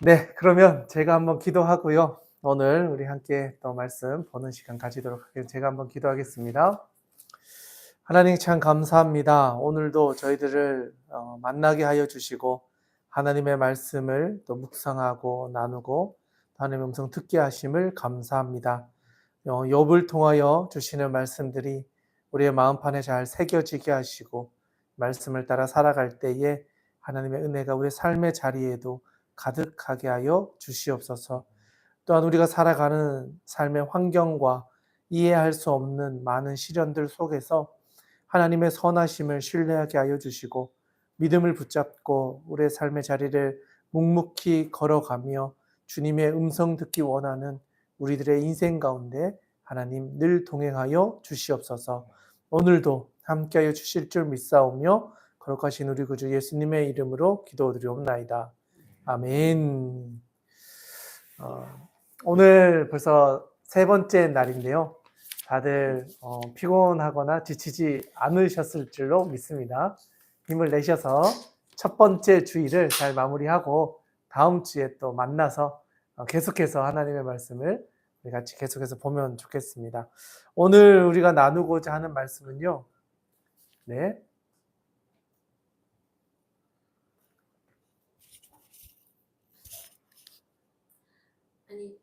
네, 그러면 제가 한번 기도하고요. 오늘 우리 함께 또 말씀 보는 시간 가지도록 할게요. 제가 한번 기도하겠습니다. 하나님 참 감사합니다. 오늘도 저희들을 만나게 하여 주시고 하나님의 말씀을 또 묵상하고 나누고 하나님의 음성 듣게 하심을 감사합니다. 욥을 통하여 주시는 말씀들이 우리의 마음판에 잘 새겨지게 하시고 말씀을 따라 살아갈 때에 하나님의 은혜가 우리의 삶의 자리에도 가득하게 하여 주시옵소서. 또한 우리가 살아가는 삶의 환경과 이해할 수 없는 많은 시련들 속에서 하나님의 선하심을 신뢰하게 하여 주시고 믿음을 붙잡고 우리의 삶의 자리를 묵묵히 걸어가며 주님의 음성 듣기 원하는 우리들의 인생 가운데 하나님 늘 동행하여 주시옵소서. 오늘도 함께하여 주실 줄 믿사오며 거룩하신 우리 구주 예수님의 이름으로 기도드리옵나이다. 아멘. 오늘 벌써 세 번째 날인데요. 다들 피곤하거나 지치지 않으셨을 줄로 믿습니다. 힘을 내셔서 첫 번째 주일을 잘 마무리하고 다음 주에 또 만나서 계속해서 하나님의 말씀을 우리 같이 계속해서 보면 좋겠습니다. 오늘 우리가 나누고자 하는 말씀은요. 네. 아니,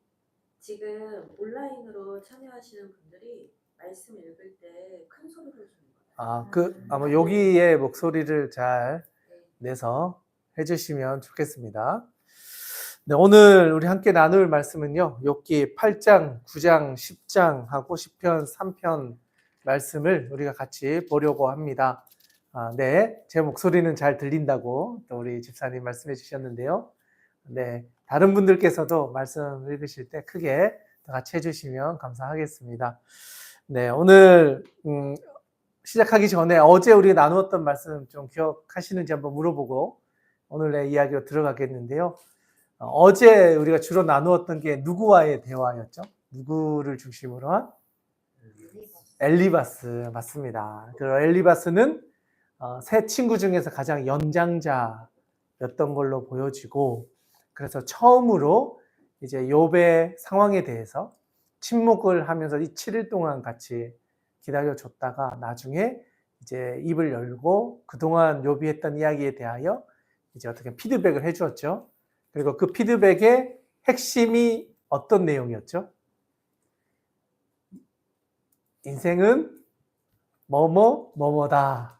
지금 온라인으로 참여하시는 분들이 말씀 읽을 때 큰 소리를 주는 거예요. 아마 여기에 목소리를 잘 내서 해주시면 좋겠습니다. 네, 오늘 우리 함께 나눌 말씀은요. 욥기 8장, 9장, 10장하고 10편, 3편 말씀을 우리가 같이 보려고 합니다. 네, 제 목소리는 잘 들린다고 또 우리 집사님 말씀해 주셨는데요. 네, 다른 분들께서도 말씀 읽으실 때 크게 같이 해주시면 감사하겠습니다. 네, 오늘 시작하기 전에 어제 우리 나누었던 말씀 좀 기억하시는지 한번 물어보고 오늘의 이야기로 들어가겠는데요. 어제 우리가 주로 나누었던 게 누구와의 대화였죠? 누구를 중심으로 한? 엘리바스, 맞습니다. 그 엘리바스는 세 친구 중에서 가장 연장자였던 걸로 보여지고, 그래서 처음으로 이제 욥의 상황에 대해서 침묵을 하면서 이 7일 동안 같이 기다려줬다가 나중에 이제 입을 열고 그동안 욥이 했던 이야기에 대하여 이제 어떻게 피드백을 해주었죠. 그리고 그 피드백의 핵심이 어떤 내용이었죠? 인생은 뭐뭐다.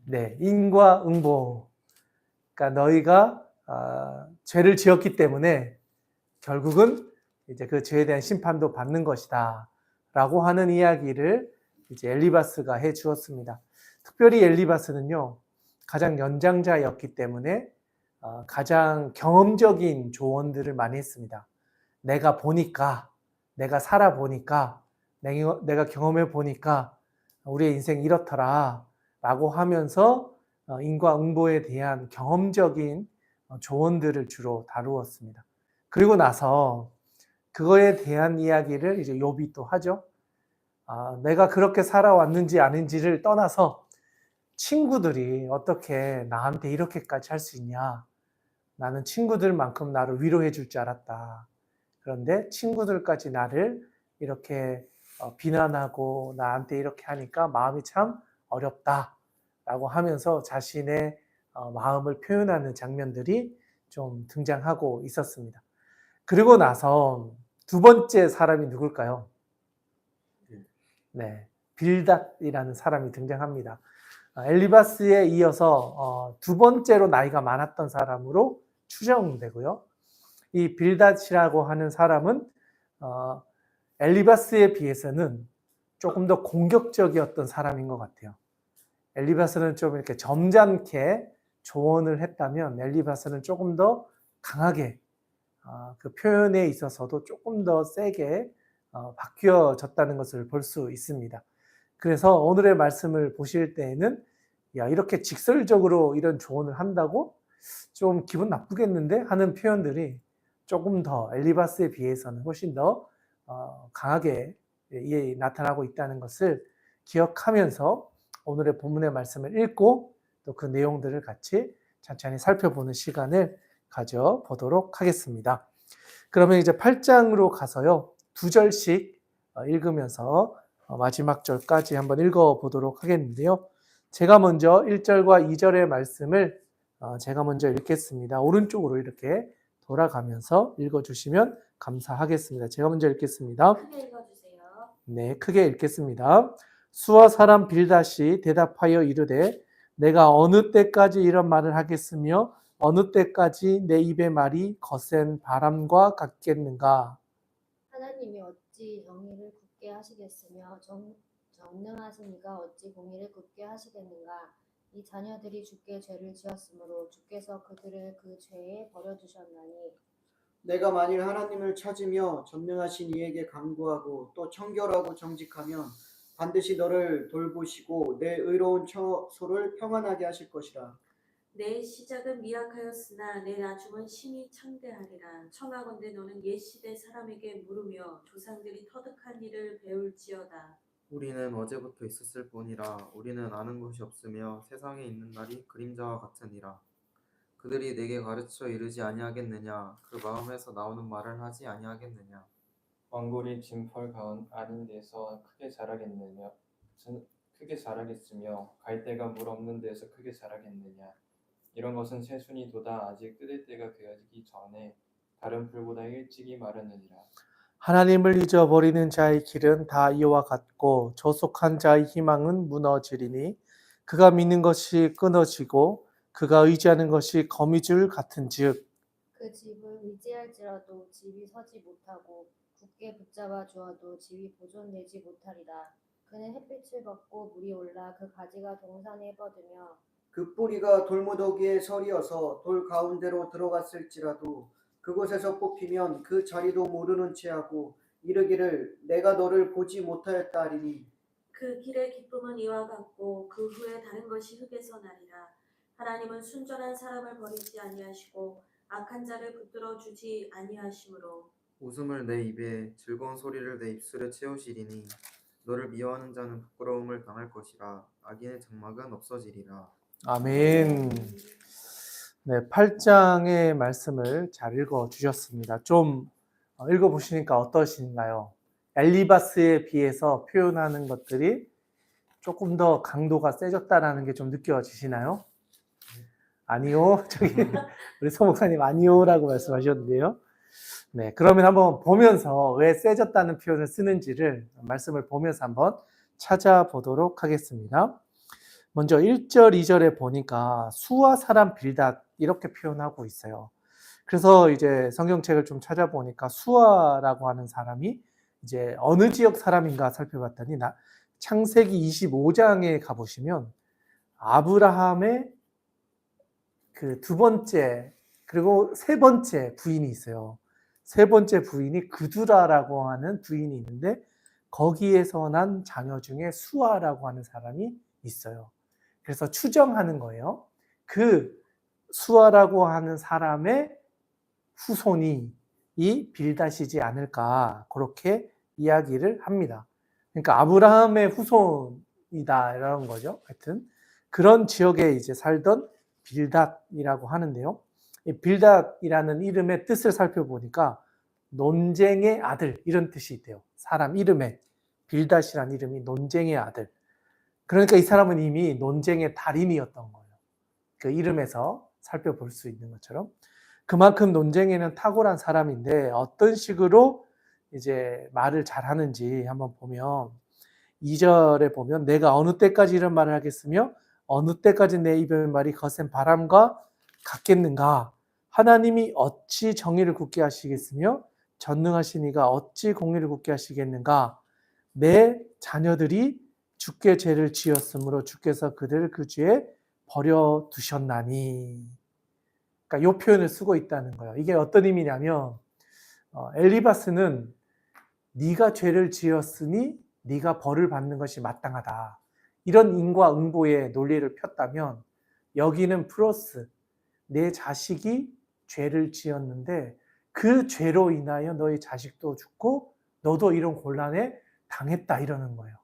네, 인과 응보. 그러니까 너희가 죄를 지었기 때문에 결국은 이제 그 죄에 대한 심판도 받는 것이다. 라고 하는 이야기를 이제 엘리바스가 해 주었습니다. 특별히 엘리바스는요, 가장 연장자였기 때문에 가장 경험적인 조언들을 많이 했습니다. 내가 보니까, 내가 살아보니까, 내가 경험해 보니까 우리의 인생 이렇더라 라고 하면서 인과응보에 대한 경험적인 조언들을 주로 다루었습니다. 그리고 나서 그거에 대한 이야기를 이제 욥이 또 하죠. 내가 그렇게 살아왔는지 아닌지를 떠나서 친구들이 어떻게 나한테 이렇게까지 할 수 있냐. 나는 친구들만큼 나를 위로해 줄 줄 알았다. 그런데 친구들까지 나를 이렇게 비난하고 나한테 이렇게 하니까 마음이 참 어렵다. 라고 하면서 자신의 마음을 표현하는 장면들이 좀 등장하고 있었습니다. 그리고 나서 두 번째 사람이 누굴까요? 네, 빌닷이라는 사람이 등장합니다. 엘리바스에 이어서 두 번째로 나이가 많았던 사람으로 추정되고요. 이 빌닷이라고 하는 사람은 엘리바스에 비해서는 조금 더 공격적이었던 사람인 것 같아요. 엘리바스는 좀 이렇게 점잖게 조언을 했다면 엘리바스는 조금 더 강하게 그 표현에 있어서도 조금 더 세게 바뀌어졌다는 것을 볼 수 있습니다. 그래서 오늘의 말씀을 보실 때에는 야, 이렇게 직설적으로 이런 조언을 한다고 좀 기분 나쁘겠는데 하는 표현들이 조금 더 엘리바스에 비해서는 훨씬 더 강하게 나타나고 있다는 것을 기억하면서 오늘의 본문의 말씀을 읽고 또 그 내용들을 같이 천천히 살펴보는 시간을 가져보도록 하겠습니다. 그러면 이제 8장으로 가서요. 2절씩 읽으면서 마지막 절까지 한번 읽어보도록 하겠는데요. 제가 먼저 1절과 2절의 말씀을 제가 먼저 읽겠습니다. 오른쪽으로 이렇게 돌아가면서 읽어주시면 감사하겠습니다. 제가 먼저 읽겠습니다. 크게 읽어주세요. 네, 크게 읽겠습니다. 수아 사람 빌닷이 대답하여 이르되 내가 어느 때까지 이런 말을 하겠으며 어느 때까지 내 입의 말이 거센 바람과 같겠는가? 하나님이 어찌 정의를 굳게 하시겠으며 전능하신 이가 어찌 공의를 굳게 하시겠는가? 이 자녀들이 주께 죄를 지었으므로 주께서 그들을 그 죄에 버려두셨나니 내가 만일 하나님을 찾으며 전능하신 이에게 간구하고 또 청결하고 정직하면 반드시 너를 돌보시고 내 의로운 처소를 평안하게 하실 것이라. 내 시작은 미약하였으나 내 나중은 심히 창대하리라. 청하건대 너는 옛 시대 사람에게 물으며 조상들이 터득한 일을 배울지어다. 우리는 어제부터 있었을 뿐이라 우리는 아는 것이 없으며 세상에 있는 날이 그림자와 같으니라. 그들이 내게 가르쳐 이르지 아니하겠느냐? 그 마음에서 나오는 말을 하지 아니하겠느냐? 왕골이 진펄 가운 아닌 데서 크게 자라겠으며 갈대가 물 없는 데서 크게 자라겠느냐? 이런 것은 새순이 돋아 아직 뜯을 때가 되어지기 전에 다른 풀보다 일찍이 마르느니라. 하나님을 잊어버리는 자의 길은 다 이와 같고 조속한 자의 희망은 무너지리니 그가 믿는 것이 끊어지고 그가 의지하는 것이 거미줄 같은즉 그 집을 의지할지라도 집이 서지 못하고 굳게 붙잡아 주어도 집이 보존되지 못하리라. 그는 햇빛을 받고 물이 올라 그 가지가 동산에 뻗으며 그 뿌리가 돌무더기에 서리어서 돌 가운데로 들어갔을지라도 그곳에서 뽑히면 그 자리도 모르는 채하고 이르기를 내가 너를 보지 못하였다 하리니 그 길의 기쁨은 이와 같고 그 후에 다른 것이 흙에서 나리라. 하나님은 순전한 사람을 버리지 아니하시고 악한 자를 붙들어 주지 아니하시므로 웃음을 내 입에 즐거운 소리를 내 입술에 채우시리니 너를 미워하는 자는 부끄러움을 당할 것이라. 악인의 장막은 없어지리라. 아멘. 네, 8장의 말씀을 잘 읽어주셨습니다. 좀 읽어보시니까 어떠신가요? 엘리바스에 비해서 표현하는 것들이 조금 더 강도가 세졌다라는 게 좀 느껴지시나요? 아니요. 저기 우리 소 목사님 아니요라고 말씀하셨는데요. 네, 그러면 한번 보면서 왜 세졌다는 표현을 쓰는지를 말씀을 보면서 한번 찾아보도록 하겠습니다. 먼저 1절, 2절에 보니까 수아 사람 빌닷 이렇게 표현하고 있어요. 그래서 이제 성경책을 좀 찾아보니까 수아라고 하는 사람이 이제 어느 지역 사람인가 살펴봤더니 창세기 25장에 가보시면 아브라함의 그 두 번째 그리고 세 번째 부인이 있어요. 세 번째 부인이 그두라라고 하는 부인이 있는데 거기에서 난 자녀 중에 수아라고 하는 사람이 있어요. 그래서 추정하는 거예요. 그 수아라고 하는 사람의 후손이 이 빌닷이지 않을까 그렇게 이야기를 합니다. 그러니까 아브라함의 후손이다 이런 거죠. 하여튼 그런 지역에 이제 살던 빌닷이라고 하는데요. 이 빌닷이라는 이름의 뜻을 살펴보니까 논쟁의 아들 이런 뜻이 있대요. 사람 이름에 빌닷이라는 이름이 논쟁의 아들. 그러니까 이 사람은 이미 논쟁의 달인이었던 거예요. 그 이름에서 살펴볼 수 있는 것처럼 그만큼 논쟁에는 탁월한 사람인데 어떤 식으로 이제 말을 잘하는지 한번 보면 2절에 보면 내가 어느 때까지 이런 말을 하겠으며 어느 때까지 내 입의 말이 거센 바람과 같겠는가? 하나님이 어찌 정의를 굳게 하시겠으며 전능하신 이가 어찌 공의를 굳게 하시겠는가? 내 자녀들이 주께 죄를 지었으므로 주께서 그들을 그 죄에 버려두셨나니. 그러니까 이 표현을 쓰고 있다는 거예요. 이게 어떤 의미냐면 엘리바스는 네가 죄를 지었으니 네가 벌을 받는 것이 마땅하다. 이런 인과응보의 논리를 폈다면 여기는 플러스 내 자식이 죄를 지었는데 그 죄로 인하여 너의 자식도 죽고 너도 이런 곤란에 당했다 이러는 거예요.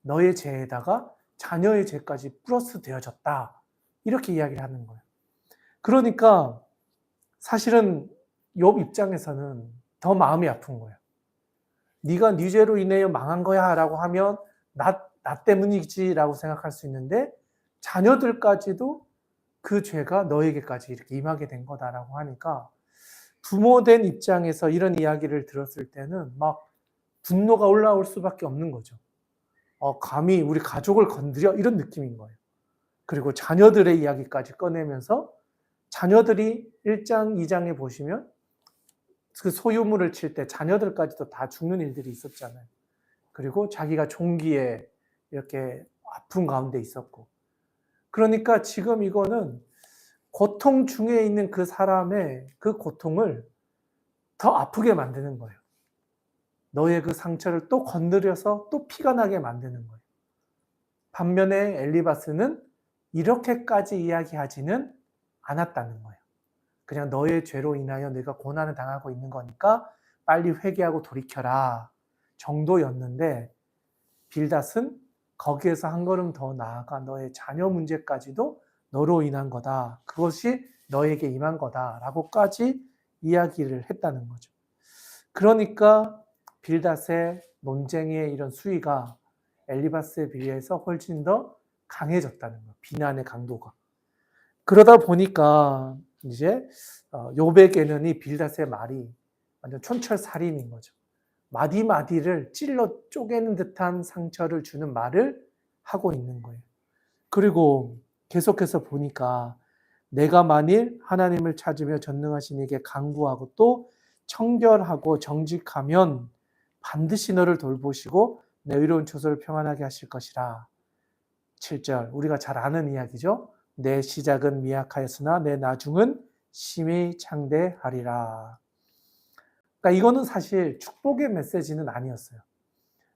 너의 죄에다가 자녀의 죄까지 플러스 되어졌다. 이렇게 이야기를 하는 거예요. 그러니까 사실은 욥 입장에서는 더 마음이 아픈 거예요. 네가 네 죄로 인해 망한 거야 라고 하면 나 때문이지라고 생각할 수 있는데 자녀들까지도 그 죄가 너에게까지 이렇게 임하게 된 거다라고 하니까 부모된 입장에서 이런 이야기를 들었을 때는 막 분노가 올라올 수밖에 없는 거죠. 감히 우리 가족을 건드려? 이런 느낌인 거예요. 그리고 자녀들의 이야기까지 꺼내면서 자녀들이 1장, 2장에 보시면 그 소유물을 칠 때 자녀들까지도 다 죽는 일들이 있었잖아요. 그리고 자기가 종기에 이렇게 아픈 가운데 있었고. 그러니까 지금 이거는 고통 중에 있는 그 사람의 그 고통을 더 아프게 만드는 거예요. 너의 그 상처를 또 건드려서 또 피가 나게 만드는 거예요. 반면에 엘리바스는 이렇게까지 이야기하지는 않았다는 거예요. 그냥 너의 죄로 인하여 내가 고난을 당하고 있는 거니까 빨리 회개하고 돌이켜라 정도였는데 빌닷은 거기에서 한 걸음 더 나아가 너의 자녀 문제까지도 너로 인한 거다. 그것이 너에게 임한 거다라고까지 이야기를 했다는 거죠. 그러니까 빌닷의 논쟁의 이런 수위가 엘리바스에 비해서 훨씬 더 강해졌다는 거예요. 비난의 강도가. 그러다 보니까 이제 욥에게는 이 빌닷의 말이 완전 촌철살인인 거죠. 마디마디를 찔러 쪼개는 듯한 상처를 주는 말을 하고 있는 거예요. 그리고 계속해서 보니까 내가 만일 하나님을 찾으며 전능하신 이에게 간구하고 또 청결하고 정직하면 반드시 너를 돌보시고 내 의로운 처소를 평안하게 하실 것이라. 7절 우리가 잘 아는 이야기죠. 내 시작은 미약하였으나 내 나중은 심히 창대하리라. 그러니까 이거는 사실 축복의 메시지는 아니었어요.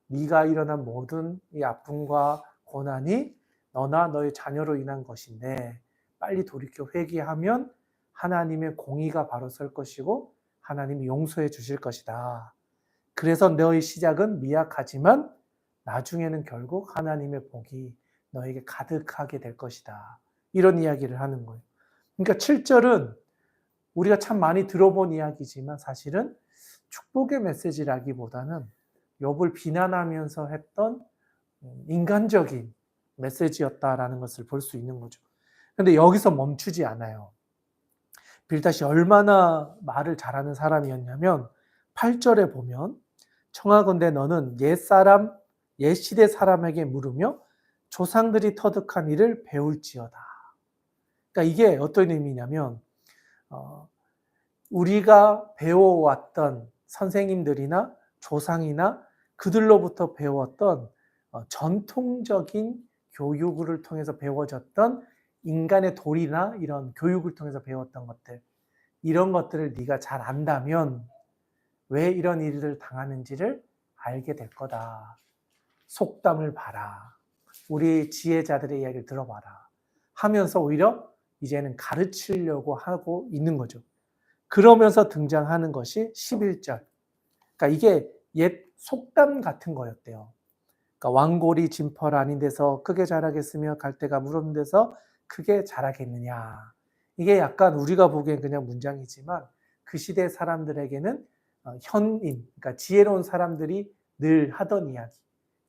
네가 일어난 모든 이 아픔과 고난이 너나 너의 자녀로 인한 것인데 빨리 돌이켜 회개하면 하나님의 공의가 바로 설 것이고 하나님이 용서해 주실 것이다. 그래서 너의 시작은 미약하지만 나중에는 결국 하나님의 복이 너에게 가득하게 될 것이다. 이런 이야기를 하는 거예요. 그러니까 7절은 우리가 참 많이 들어본 이야기지만 사실은 축복의 메시지라기보다는 욥을 비난하면서 했던 인간적인 메시지였다라는 것을 볼 수 있는 거죠. 그런데 여기서 멈추지 않아요. 빌닷이 얼마나 말을 잘하는 사람이었냐면 8절에 보면 청하건대 너는 옛 시대 사람에게 물으며 조상들이 터득한 일을 배울지어다. 그러니까 이게 어떤 의미냐면 우리가 배워왔던 선생님들이나 조상이나 그들로부터 배웠던 전통적인 교육을 통해서 배워졌던 인간의 도리나 이런 교육을 통해서 배웠던 것들, 이런 것들을 네가 잘 안다면 왜 이런 일을 당하는지를 알게 될 거다. 속담을 봐라. 우리 지혜자들의 이야기를 들어봐라. 하면서 오히려 이제는 가르치려고 하고 있는 거죠. 그러면서 등장하는 것이 11절. 그러니까 이게 옛 속담 같은 거였대요. 그러니까 왕골이 진펄 아닌 데서 크게 자라겠으며 갈대가 물 없는 데서 크게 자라겠느냐. 이게 약간 우리가 보기엔 그냥 문장이지만 그 시대 사람들에게는 현인, 그러니까 지혜로운 사람들이 늘 하던 이야기.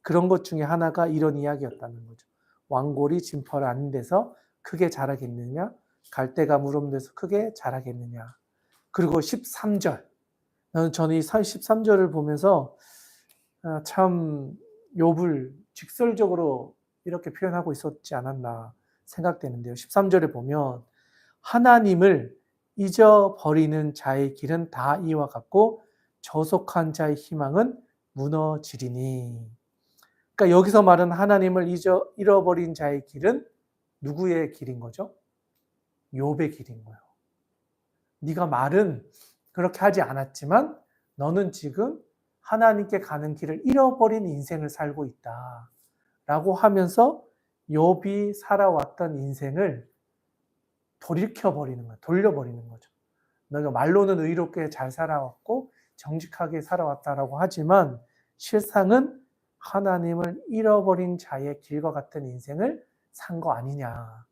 그런 것 중에 하나가 이런 이야기였다는 거죠. 왕골이 진펄 아닌 데서 크게 자라겠느냐. 갈대가 물 없는 데서 크게 자라겠느냐. 그리고 13절. 저는 이 13절을 보면서 참 욥을 직설적으로 이렇게 표현하고 있었지 않았나 생각되는데요. 13절에 보면 하나님을 잊어버리는 자의 길은 다 이와 같고 저속한 자의 희망은 무너지리니. 그러니까 여기서 말은 하나님을 잃어버린 자의 길은 누구의 길인 거죠? 욥의 길인 거예요. 네가 말은 그렇게 하지 않았지만 너는 지금 하나님께 가는 길을 잃어버린 인생을 살고 있다. 라고 하면서 욥이 살아왔던 인생을 돌이켜버리는 거야. 돌려버리는 거죠. 너가 말로는 의롭게 잘 살아왔고 정직하게 살아왔다라고 하지만 실상은 하나님을 잃어버린 자의 길과 같은 인생을 산 거 아니냐.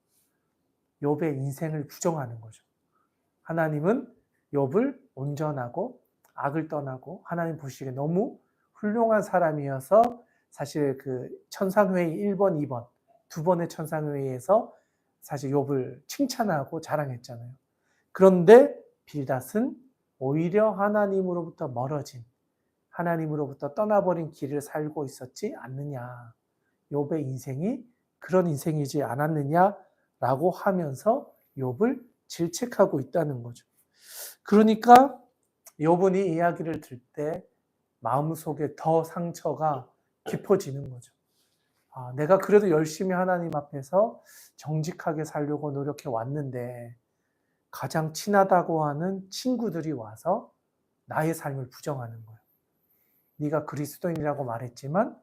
욥의 인생을 부정하는 거죠. 하나님은 욥을 온전하고 악을 떠나고 하나님 보시기에 너무 훌륭한 사람이어서 사실 그 천상회의 1번, 2번 두 번의 천상회의에서 사실 욥을 칭찬하고 자랑했잖아요. 그런데 빌닷은 오히려 하나님으로부터 멀어진, 하나님으로부터 떠나버린 길을 살고 있었지 않느냐. 욥의 인생이 그런 인생이지 않았느냐라고 하면서 욥을 질책하고 있다는 거죠. 그러니까 욥은 이 이야기를 들 때 마음속에 더 상처가 깊어지는 거죠. 내가 그래도 열심히 하나님 앞에서 정직하게 살려고 노력해 왔는데 가장 친하다고 하는 친구들이 와서 나의 삶을 부정하는 거예요. 네가 그리스도인이라고 말했지만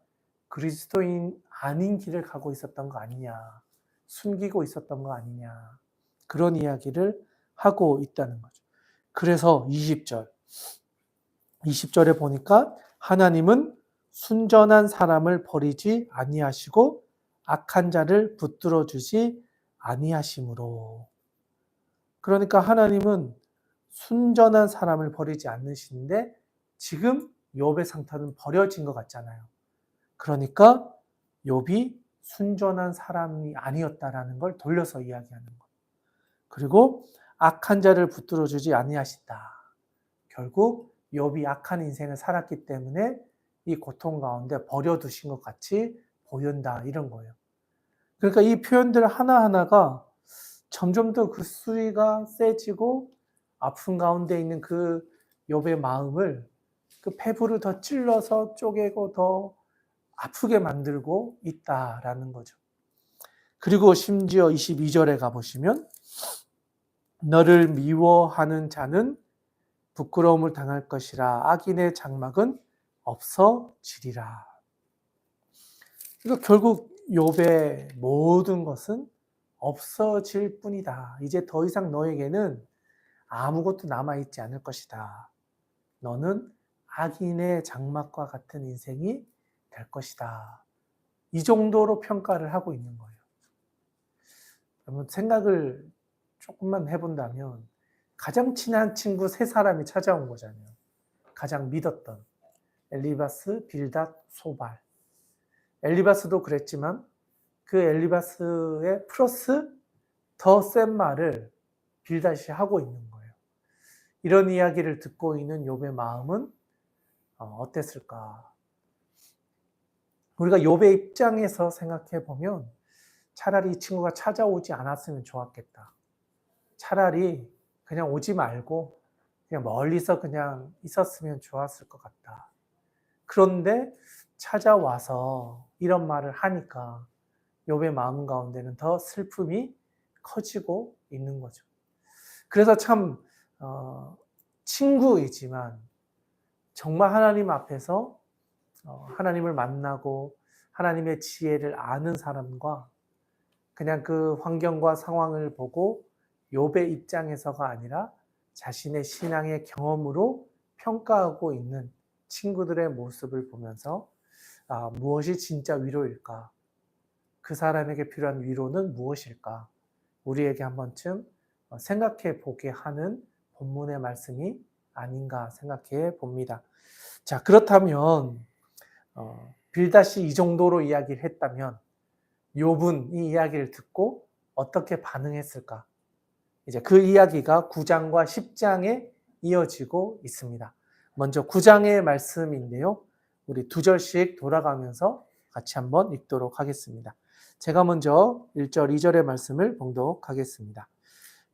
그리스도인 아닌 길을 가고 있었던 거 아니냐. 숨기고 있었던 거 아니냐. 그런 이야기를 하고 있다는 거죠. 그래서 20절에 보니까 하나님은 순전한 사람을 버리지 아니하시고 악한 자를 붙들어 주지 아니하심으로. 그러니까 하나님은 순전한 사람을 버리지 않으시는데 지금 욥의 상태는 버려진 것 같잖아요. 그러니까 욥이 순전한 사람이 아니었다라는 걸 돌려서 이야기하는 거예요. 그리고 악한 자를 붙들어 주지 아니하신다. 결국 욥이 악한 인생을 살았기 때문에 이 고통 가운데 버려두신 것 같이 보인다 이런 거예요. 그러니까 이 표현들 하나하나가 점점 더 그 수위가 세지고 아픔 가운데 있는 그 욥의 마음을 그 폐부를 더 찔러서 쪼개고 더 아프게 만들고 있다라는 거죠. 그리고 심지어 22절에 가보시면 너를 미워하는 자는 부끄러움을 당할 것이라 악인의 장막은 없어지리라. 그러니까 결국 욥의 모든 것은 없어질 뿐이다. 이제 더 이상 너에게는 아무것도 남아있지 않을 것이다. 너는 악인의 장막과 같은 인생이 될 것이다. 이 정도로 평가를 하고 있는 거예요. 여러분 생각을 조금만 해본다면 가장 친한 친구 세 사람이 찾아온 거잖아요. 가장 믿었던 엘리바스, 빌닷, 소발. 엘리바스도 그랬지만 그 엘리바스의 플러스 더 센 말을 빌닷이 하고 있는 거예요. 이런 이야기를 듣고 있는 욥의 마음은 어땠을까? 우리가 욥의 입장에서 생각해 보면 차라리 이 친구가 찾아오지 않았으면 좋았겠다. 차라리 그냥 오지 말고 그냥 멀리서 그냥 있었으면 좋았을 것 같다. 그런데 찾아와서 이런 말을 하니까 욥의 마음 가운데는 더 슬픔이 커지고 있는 거죠. 그래서 참 친구이지만 정말 하나님 앞에서 하나님을 만나고 하나님의 지혜를 아는 사람과 그냥 그 환경과 상황을 보고 욥의 입장에서가 아니라 자신의 신앙의 경험으로 평가하고 있는 친구들의 모습을 보면서 무엇이 진짜 위로일까? 그 사람에게 필요한 위로는 무엇일까? 우리에게 한 번쯤 생각해 보게 하는 본문의 말씀이 아닌가 생각해 봅니다. 자, 그렇다면 빌닷이 이 정도로 이야기를 했다면 욥은 이 이야기를 듣고 어떻게 반응했을까? 이제 그 이야기가 9장과 10장에 이어지고 있습니다. 먼저 9장의 말씀인데요. 우리 두 절씩 돌아가면서 같이 한번 읽도록 하겠습니다. 제가 먼저 1절, 2절의 말씀을 봉독하겠습니다.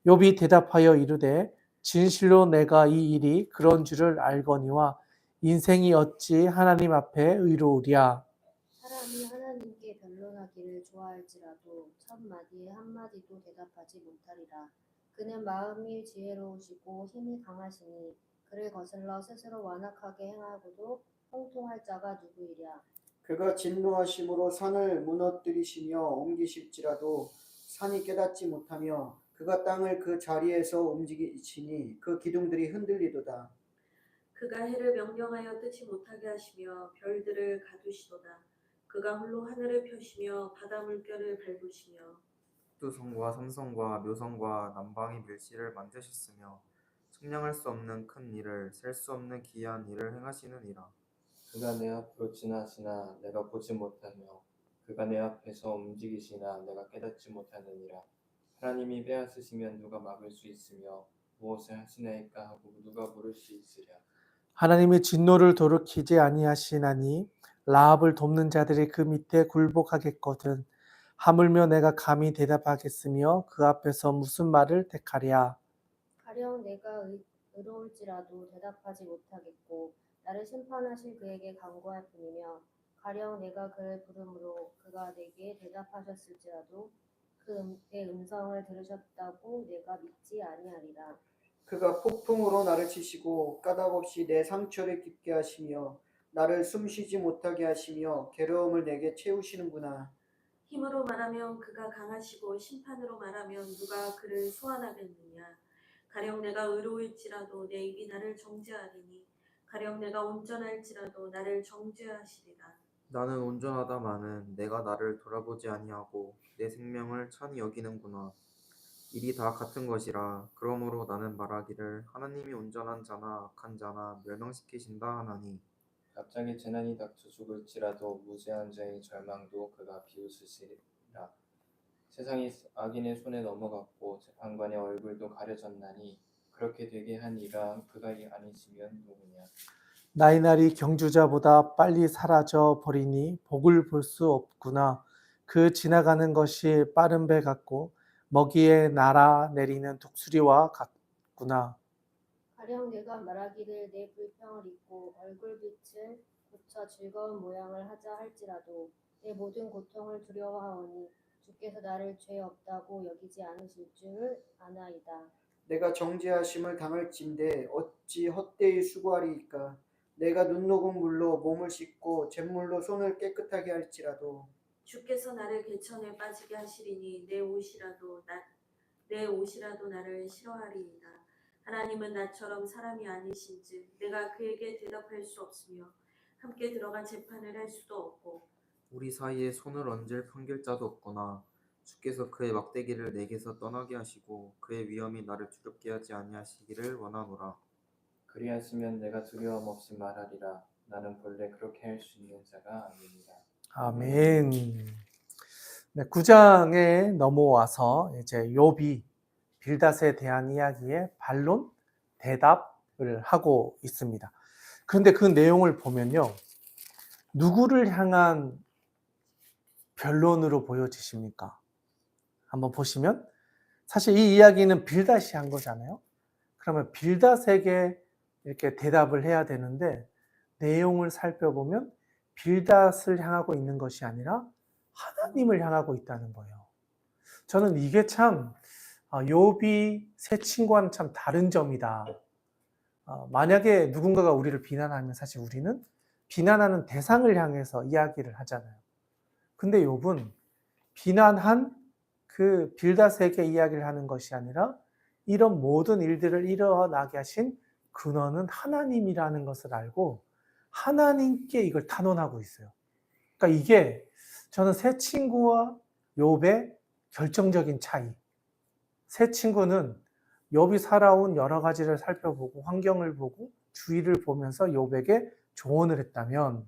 욥이 대답하여 이르되 진실로 내가 이 일이 그런 줄을 알거니와 인생이 어찌 하나님 앞에 의로우랴. 사람이 하나님께 변론하기를 좋아할지라도 첫 마디에 한 마디도 대답하지 못하리라. 그는 마음이 지혜로우시고 힘이 강하시니 그를 거슬러 스스로 완악하게 행하고도 형통할 자가 누구이랴. 그가 진노하심으로 산을 무너뜨리시며 옮기실지라도 산이 깨닫지 못하며 그가 땅을 그 자리에서 움직이시니 그 기둥들이 흔들리도다. 그가 해를 명령하여 뜨지 못하게 하시며 별들을 가두시도다. 그가 홀로 하늘을 펴시며 바다 물결을 밟으시며 두성과 삼성과 묘성과 남방의 밀실을 만드셨으며 측량할 수 없는 큰 일을 셀 수 없는 기이한 일을 행하시느니라. 그가 내 앞으로 지나시나 내가 보지 못하며 그가 내 앞에서 움직이시나 내가 깨닫지 못하느니라. 하나님이 빼앗으시면 누가 막을 수 있으며 무엇을 하시나이까 하고 누가 물을 수 있으랴. 하나님이 진노를 돌이키지 아니하시나니 라합을 돕는 자들이 그 밑에 굴복하겠거든. 하물며 내가 감히 대답하겠으며 그 앞에서 무슨 말을 택하랴. 가령 내가 의로울지라도 대답하지 못하겠고 나를 심판하실 그에게 간구할 뿐이며 가령 내가 그를 부름으로 그가 내게 대답하셨을지라도 내 음성을 들으셨다고 내가 믿지 아니하리라. 그가 폭풍으로 나를 치시고 까닭없이 내 상처를 깊게 하시며 나를 숨쉬지 못하게 하시며 괴로움을 내게 채우시는구나. 힘으로 말하면 그가 강하시고 심판으로 말하면 누가 그를 소환하겠느냐. 가령 내가 의로울지라도 내 입이 나를 정죄하리니 가령 내가 온전할지라도 나를 정죄하시리라. 나는 온전하다마는 내가 나를 돌아보지 아니하고 내 생명을 찬히 여기는구나. 일이 다 같은 것이라. 그러므로 나는 말하기를 하나님이 온전한 자나 악한 자나 멸망시키신다 하나니. 갑자기 재난이 닥쳐 죽을지라도 무죄한 자의 절망도 그가 비웃으시리라. 세상이 악인의 손에 넘어갔고 재판관의 얼굴도 가려졌나니 그렇게 되게 한 이가 그가 아니시면 누구냐. 나의 날이 경주자보다 빨리 사라져 버리니 복을 볼 수 없구나. 그 지나가는 것이 빠른 배 같고 먹이에 날아 내리는 독수리와 같구나. 가령 내가 말하기를 내 불평을 잊고 얼굴빛을 고쳐 즐거운 모양을 하자 할지라도 내 모든 고통을 두려워하오니 주께서 나를 죄 없다고 여기지 않으실 줄 아나이다. 내가 정죄하심을 당할진대 어찌 헛되이 수고하리이까. 내가 눈 녹은 물로 몸을 씻고 잿물로 손을 깨끗하게 할지라도 주께서 나를 개천에 빠지게 하시리니 내 옷이라도 나를 싫어하리이다. 하나님은 나처럼 사람이 아니신즉 내가 그에게 대답할 수 없으며 함께 들어가 재판을 할 수도 없고 우리 사이에 손을 얹을 판결자도 없거나 주께서 그의 막대기를 내게서 떠나게 하시고 그의 위엄이 나를 두렵게 하지 아니하시기를 원하노라. 그리하시면 내가 두려움 없이 말하리라. 나는 본래 그렇게 할 수 있는 자가 아니니라. 아멘. 네, 9장에 넘어와서 이제 욥이 빌닷에 대한 이야기에 반론, 대답을 하고 있습니다. 그런데 그 내용을 보면요. 누구를 향한 변론으로 보여지십니까? 한번 보시면 사실 이 이야기는 빌닷이 한 거잖아요. 그러면 빌닷에게 이렇게 대답을 해야 되는데 내용을 살펴보면 빌닷을 향하고 있는 것이 아니라 하나님을 향하고 있다는 거예요. 저는 이게 참 욥이 새 친구와는 참 다른 점이다. 만약에 누군가가 우리를 비난하면 사실 우리는 비난하는 대상을 향해서 이야기를 하잖아요. 근데 욥은 비난한 그 빌닷에게 이야기를 하는 것이 아니라 이런 모든 일들을 일어나게 하신 근원은 하나님이라는 것을 알고 하나님께 이걸 탄원하고 있어요. 그러니까 이게 저는 새 친구와 욥의 결정적인 차이. 새 친구는 욥이 살아온 여러 가지를 살펴보고 환경을 보고 주위를 보면서 욥에게 조언을 했다면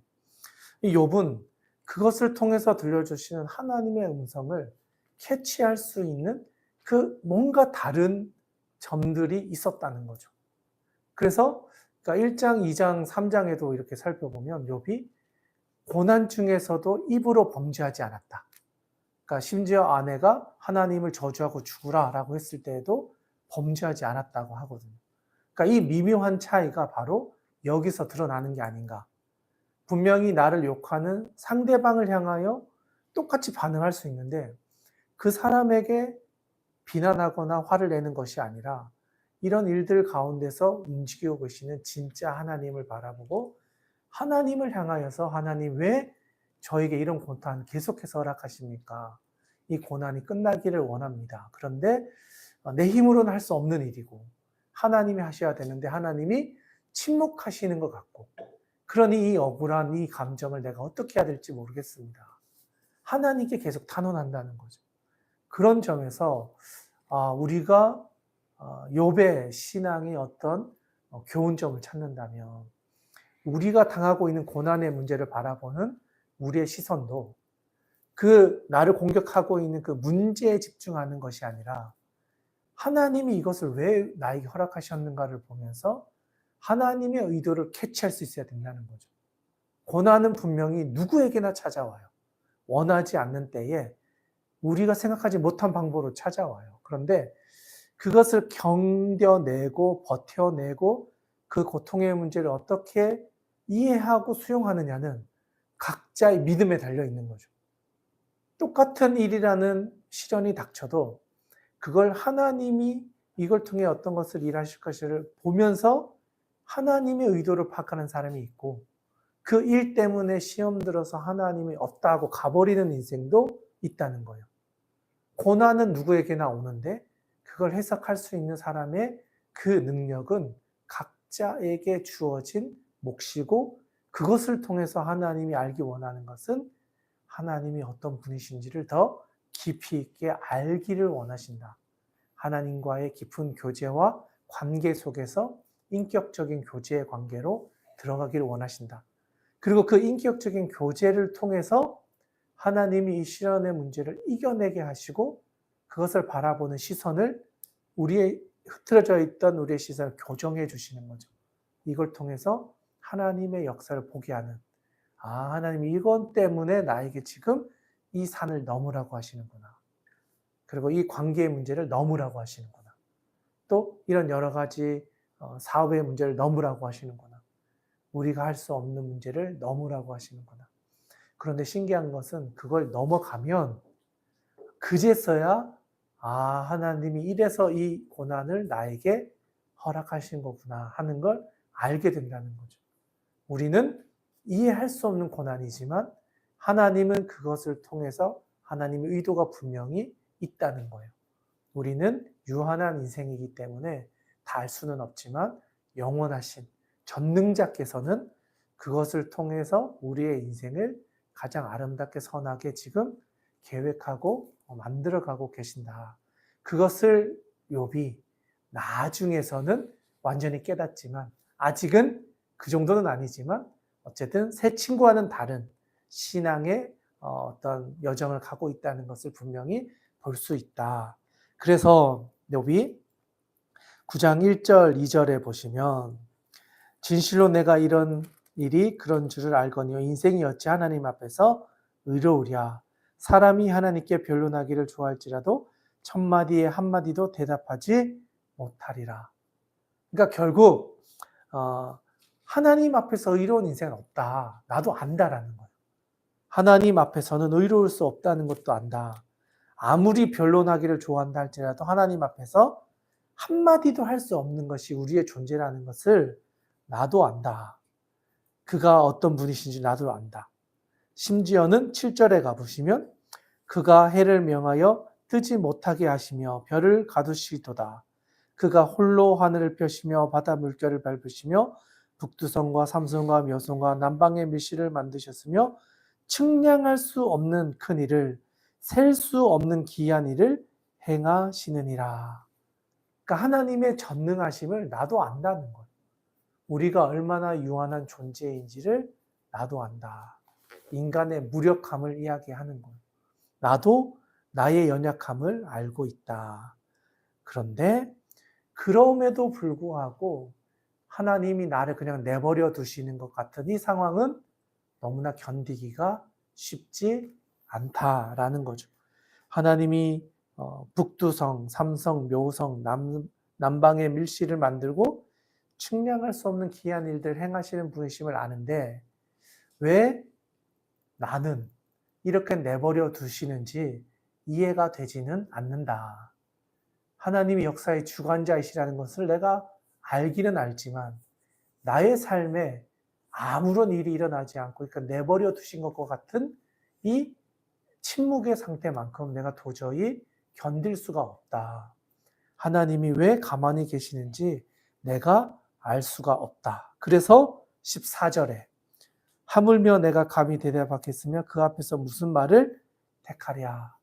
이 욥은 그것을 통해서 들려주시는 하나님의 음성을 캐치할 수 있는 그 뭔가 다른 점들이 있었다는 거죠. 그래서 1장, 2장, 3장에도 이렇게 살펴보면 욥이 고난 중에서도 입으로 범죄하지 않았다. 그러니까 심지어 아내가 하나님을 저주하고 죽으라 라고 했을 때에도 범죄하지 않았다고 하거든요. 그러니까 이 미묘한 차이가 바로 여기서 드러나는 게 아닌가. 분명히 나를 욕하는 상대방을 향하여 똑같이 반응할 수 있는데 그 사람에게 비난하거나 화를 내는 것이 아니라 이런 일들 가운데서 움직이고 계시는 진짜 하나님을 바라보고 하나님을 향하여서 하나님 왜 저에게 이런 고난 계속해서 허락하십니까? 이 고난이 끝나기를 원합니다. 그런데 내 힘으로는 할 수 없는 일이고 하나님이 하셔야 되는데 하나님이 침묵하시는 것 같고 그러니 이 억울한 이 감정을 내가 어떻게 해야 될지 모르겠습니다. 하나님께 계속 탄원한다는 거죠. 그런 점에서 우리가 욥의 신앙의 어떤 교훈점을 찾는다면 우리가 당하고 있는 고난의 문제를 바라보는 우리의 시선도 그 나를 공격하고 있는 그 문제에 집중하는 것이 아니라 하나님이 이것을 왜 나에게 허락하셨는가를 보면서 하나님의 의도를 캐치할 수 있어야 된다는 거죠. 고난은 분명히 누구에게나 찾아와요. 원하지 않는 때에 우리가 생각하지 못한 방법으로 찾아와요. 그런데 그것을 견뎌내고 버텨내고 그 고통의 문제를 어떻게 이해하고 수용하느냐는 각자의 믿음에 달려 있는 거죠. 똑같은 일이라는 시련이 닥쳐도 그걸 하나님이 이걸 통해 어떤 것을 일하실 것을 보면서 하나님의 의도를 파악하는 사람이 있고 그 일 때문에 시험 들어서 하나님이 없다 하고 가버리는 인생도 있다는 거예요. 고난은 누구에게나 오는데 그걸 해석할 수 있는 사람의 그 능력은 각자에게 주어진 몫이고 그것을 통해서 하나님이 알기 원하는 것은 하나님이 어떤 분이신지를 더 깊이 있게 알기를 원하신다. 하나님과의 깊은 교제와 관계 속에서 인격적인 교제의 관계로 들어가기를 원하신다. 그리고 그 인격적인 교제를 통해서 하나님이 이 시련의 문제를 이겨내게 하시고 그것을 바라보는 시선을 우리의 흐트러져 있던 우리의 시선을 교정해 주시는 거죠. 이걸 통해서 하나님의 역사를 보게 하는 하나님이 이것 때문에 나에게 지금 이 산을 넘으라고 하시는구나. 그리고 이 관계의 문제를 넘으라고 하시는구나. 또 이런 여러 가지 사업의 문제를 넘으라고 하시는구나. 우리가 할 수 없는 문제를 넘으라고 하시는구나. 그런데 신기한 것은 그걸 넘어가면 그제서야 하나님이 이래서 이 고난을 나에게 허락하신 거구나 하는 걸 알게 된다는 거죠. 우리는 이해할 수 없는 고난이지만 하나님은 그것을 통해서 하나님의 의도가 분명히 있다는 거예요. 우리는 유한한 인생이기 때문에 다 알 수는 없지만 영원하신 전능자께서는 그것을 통해서 우리의 인생을 가장 아름답게 선하게 지금 계획하고 만들어가고 계신다. 그것을 욥이 나중에서는 완전히 깨닫지만 아직은 그 정도는 아니지만 어쨌든 새 친구와는 다른 신앙의 어떤 여정을 가고 있다는 것을 분명히 볼 수 있다. 그래서 욥이 9장 1절 2절에 보시면 진실로 내가 이런 일이 그런 줄을 알거니와 인생이 어찌 하나님 앞에서 의로우랴. 사람이 하나님께 변론하기를 좋아할지라도 천마디에 한마디도 대답하지 못하리라. 그러니까 결국 하나님 앞에서 의로운 인생은 없다. 나도 안다라는 거예요. 하나님 앞에서는 의로울 수 없다는 것도 안다. 아무리 변론하기를 좋아한다 할지라도 하나님 앞에서 한마디도 할 수 없는 것이 우리의 존재라는 것을 나도 안다. 그가 어떤 분이신지 나도 안다. 심지어는 7절에 가보시면 그가 해를 명하여 뜨지 못하게 하시며 별을 가두시도다. 그가 홀로 하늘을 펴시며 바다 물결을 밟으시며 북두성과 삼성과 묘성과 남방의 밀실을 만드셨으며 측량할 수 없는 큰 일을 셀 수 없는 기이한 일을 행하시느니라. 그러니까 하나님의 전능하심을 나도 안다는 거예요. 우리가 얼마나 유한한 존재인지를 나도 안다. 인간의 무력함을 이야기하는 거예요. 나도 나의 연약함을 알고 있다. 그런데 그럼에도 불구하고 하나님이 나를 그냥 내버려 두시는 것 같은 이 상황은 너무나 견디기가 쉽지 않다라는 거죠. 하나님이 북두성, 삼성, 묘성, 남방의 밀실을 만들고 측량할 수 없는 기이한 일들 행하시는 분이심을 아는데 왜 나는 이렇게 내버려 두시는지 이해가 되지는 않는다. 하나님이 역사의 주관자이시라는 것을 내가 알기는 알지만 나의 삶에 아무런 일이 일어나지 않고 그러니까 내버려 두신 것과 같은 이 침묵의 상태만큼 내가 도저히 견딜 수가 없다. 하나님이 왜 가만히 계시는지 내가 알 수가 없다. 그래서 14절에 하물며 내가 감히 대답하겠으며 그 앞에서 무슨 말을 택하랴.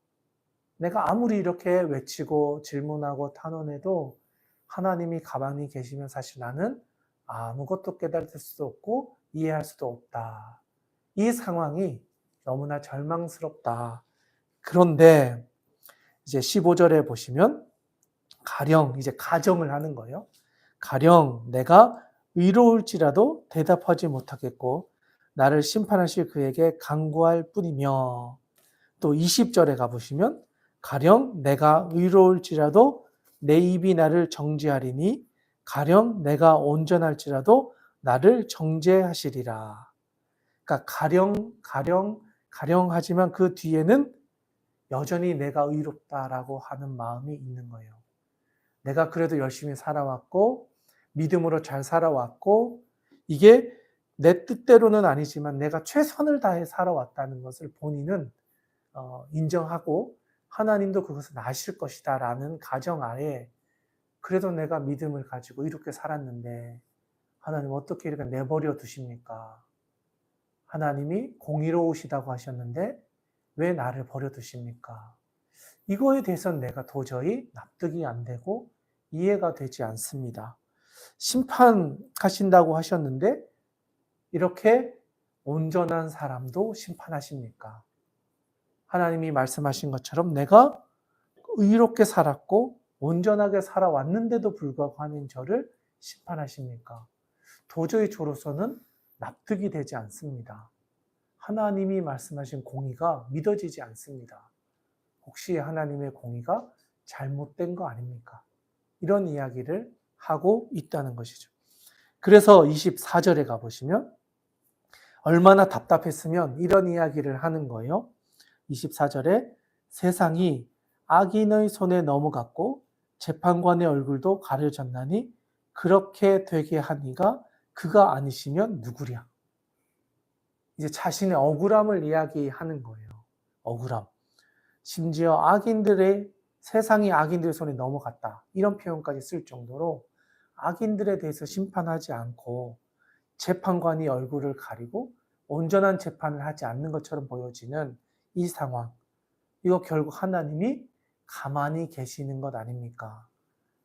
내가 아무리 이렇게 외치고 질문하고 탄원해도 하나님이 가만히 계시면 사실 나는 아무것도 깨달을 수도 없고 이해할 수도 없다. 이 상황이 너무나 절망스럽다. 그런데 이제 15절에 보시면 가령 이제 가정을 하는 거예요. 가령 내가 의로울지라도 대답하지 못하겠고 나를 심판하실 그에게 간구할 뿐이며, 또 20절에 가보시면 가령 내가 의로울지라도 내 입이 나를 정죄하리니 가령 내가 온전할지라도 나를 정죄하시리라. 그러니까 가령하지만 그 뒤에는 여전히 내가 의롭다라고 하는 마음이 있는 거예요. 내가 그래도 열심히 살아왔고 믿음으로 잘 살아왔고 이게 내 뜻대로는 아니지만 내가 최선을 다해 살아왔다는 것을 본인은 인정하고 하나님도 그것을 아실 것이다 라는 가정하에 그래도 내가 믿음을 가지고 이렇게 살았는데 하나님 어떻게 이렇게 내버려 두십니까? 하나님이 공의로우시다고 하셨는데 왜 나를 버려 두십니까? 이거에 대해서는 내가 도저히 납득이 안 되고 이해가 되지 않습니다. 심판하신다고 하셨는데 이렇게 온전한 사람도 심판하십니까? 하나님이 말씀하신 것처럼 내가 의롭게 살았고 온전하게 살아왔는데도 불구하고 하는 저를 심판하십니까? 도저히 저로서는 납득이 되지 않습니다. 하나님이 말씀하신 공의가 믿어지지 않습니다. 혹시 하나님의 공의가 잘못된 거 아닙니까? 이런 이야기를 하고 있다는 것이죠. 그래서 24절에 가보시면 얼마나 답답했으면 이런 이야기를 하는 거예요. 24절에 세상이 악인의 손에 넘어갔고 재판관의 얼굴도 가려졌나니 그렇게 되게 한 이가 그가 아니시면 누구랴. 이제 자신의 억울함을 이야기하는 거예요. 억울함. 심지어 세상이 악인들의 손에 넘어갔다. 이런 표현까지 쓸 정도로 악인들에 대해서 심판하지 않고 재판관이 얼굴을 가리고 온전한 재판을 하지 않는 것처럼 보여지는 이 상황. 이거 결국 하나님이 가만히 계시는 것 아닙니까?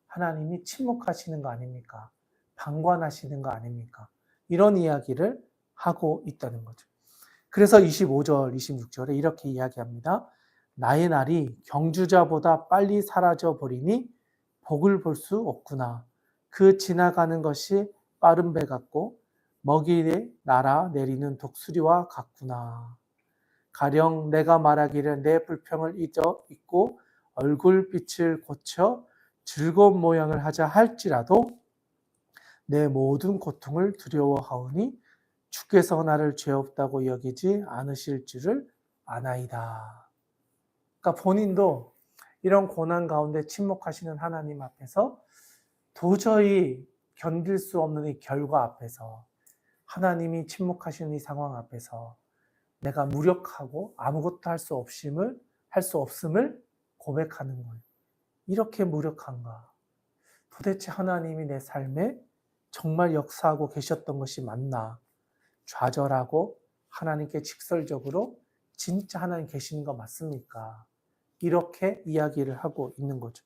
하나님이 침묵하시는 거 아닙니까? 방관하시는 거 아닙니까? 이런 이야기를 하고 있다는 거죠. 그래서 25절, 26절에 이렇게 이야기합니다. 나의 날이 경주자보다 빨리 사라져 버리니 복을 볼 수 없구나. 그 지나가는 것이 빠른 배 같고 먹이에 날아 내리는 독수리와 같구나. 가령 내가 말하기를 내 불평을 잊고 얼굴빛을 고쳐 즐거운 모양을 하자 할지라도 내 모든 고통을 두려워하오니 주께서 나를 죄 없다고 여기지 않으실 줄을 아나이다. 그러니까 본인도 이런 고난 가운데 침묵하시는 하나님 앞에서 도저히 견딜 수 없는 이 결과 앞에서 하나님이 침묵하시는 이 상황 앞에서 내가 무력하고 아무것도 할 수 없음을 고백하는 거예요. 이렇게 무력한가? 도대체 하나님이 내 삶에 정말 역사하고 계셨던 것이 맞나? 좌절하고 하나님께 직설적으로 진짜 하나님 계시는 거 맞습니까? 이렇게 이야기를 하고 있는 거죠.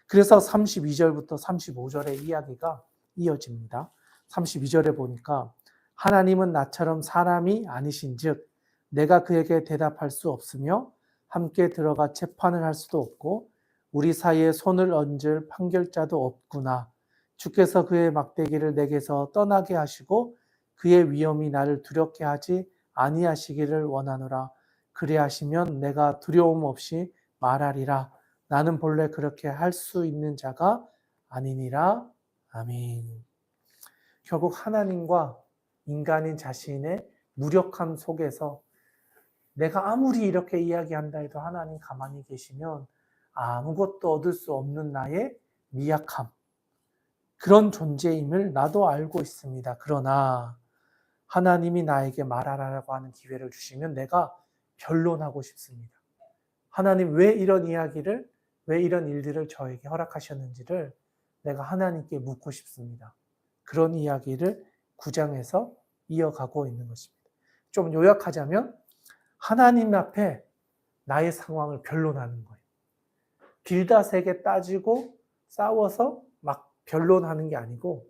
그래서 32절부터 35절의 이야기가 이어집니다. 32절에 보니까 하나님은 나처럼 사람이 아니신즉 내가 그에게 대답할 수 없으며 함께 들어가 재판을 할 수도 없고 우리 사이에 손을 얹을 판결자도 없구나. 주께서 그의 막대기를 내게서 떠나게 하시고 그의 위엄이 나를 두렵게 하지 아니하시기를 원하노라. 그래 하시면 내가 두려움 없이 말하리라. 나는 본래 그렇게 할 수 있는 자가 아니니라. 아멘. 결국 하나님과 인간인 자신의 무력함 속에서 내가 아무리 이렇게 이야기한다 해도 하나님 가만히 계시면 아무것도 얻을 수 없는 나의 미약함, 그런 존재임을 나도 알고 있습니다. 그러나 하나님이 나에게 말하라고 하는 기회를 주시면 내가 변론하고 싶습니다. 하나님 왜 이런 이야기를, 왜 이런 일들을 저에게 허락하셨는지를 내가 하나님께 묻고 싶습니다. 그런 이야기를 9장에서 이어가고 있는 것입니다. 좀 요약하자면 하나님 앞에 나의 상황을 변론하는 거예요. 빌닷에게 따지고 싸워서 막 변론하는 게 아니고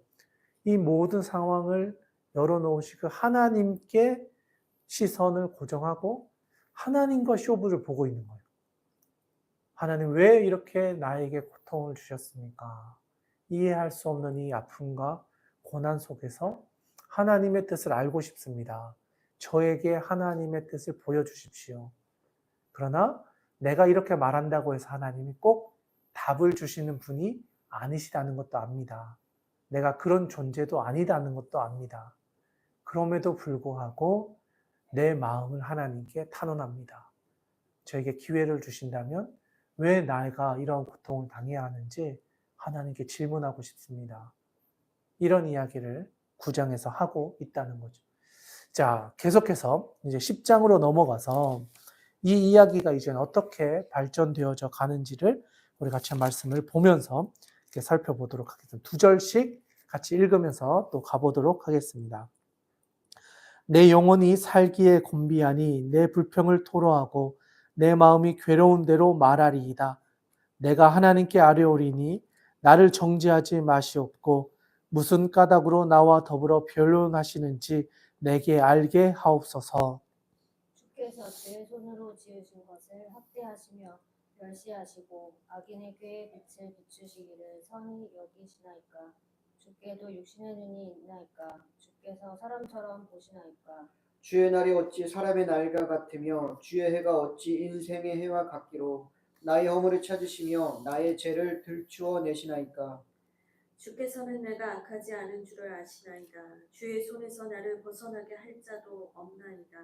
이 모든 상황을 열어놓으시고 하나님께 시선을 고정하고 하나님과 쇼부를 보고 있는 거예요. 하나님 왜 이렇게 나에게 고통을 주셨습니까? 이해할 수 없는 이 아픔과 고난 속에서 하나님의 뜻을 알고 싶습니다. 저에게 하나님의 뜻을 보여주십시오. 그러나 내가 이렇게 말한다고 해서 하나님이 꼭 답을 주시는 분이 아니시다는 것도 압니다. 내가 그런 존재도 아니다는 것도 압니다. 그럼에도 불구하고 내 마음을 하나님께 탄원합니다. 저에게 기회를 주신다면 왜 내가 이런 고통을 당해야 하는지 하나님께 질문하고 싶습니다. 이런 이야기를 9장에서 하고 있다는 거죠. 자, 계속해서 이제 10장으로 넘어가서 이 이야기가 이제 어떻게 발전되어져 가는지를 우리 같이 말씀을 보면서 이렇게 살펴보도록 하겠습니다. 2절씩 같이 읽으면서 또 가보도록 하겠습니다. 내 영혼이 살기에 곤비하니 내 불평을 토로하고 내 마음이 괴로운 대로 말하리이다. 내가 하나님께 아뢰오리니 나를 정죄하지 마시옵고 무슨 까닭으로 나와 더불어 변론하시는지 내게 알게 하옵소서. 주께서 주의 손으로 지으신 것을 학대하시며 멸시하시고 악인의 꾀에 빛을 비추시기를 선히 여기시나이까. 주께도 육신의 눈이 있나이까. 주께서 사람처럼 보시나이까. 주의 날이 어찌 사람의 날과 같으며 주의 해가 어찌 인생의 해와 같기로 나의 허물을 찾으시며 나의 죄를 들추어 내시나이까. 주께서는 내가 악하지 않은 줄을 아시나이다. 주의 손에서 나를 벗어나게 할 자도 없나이다.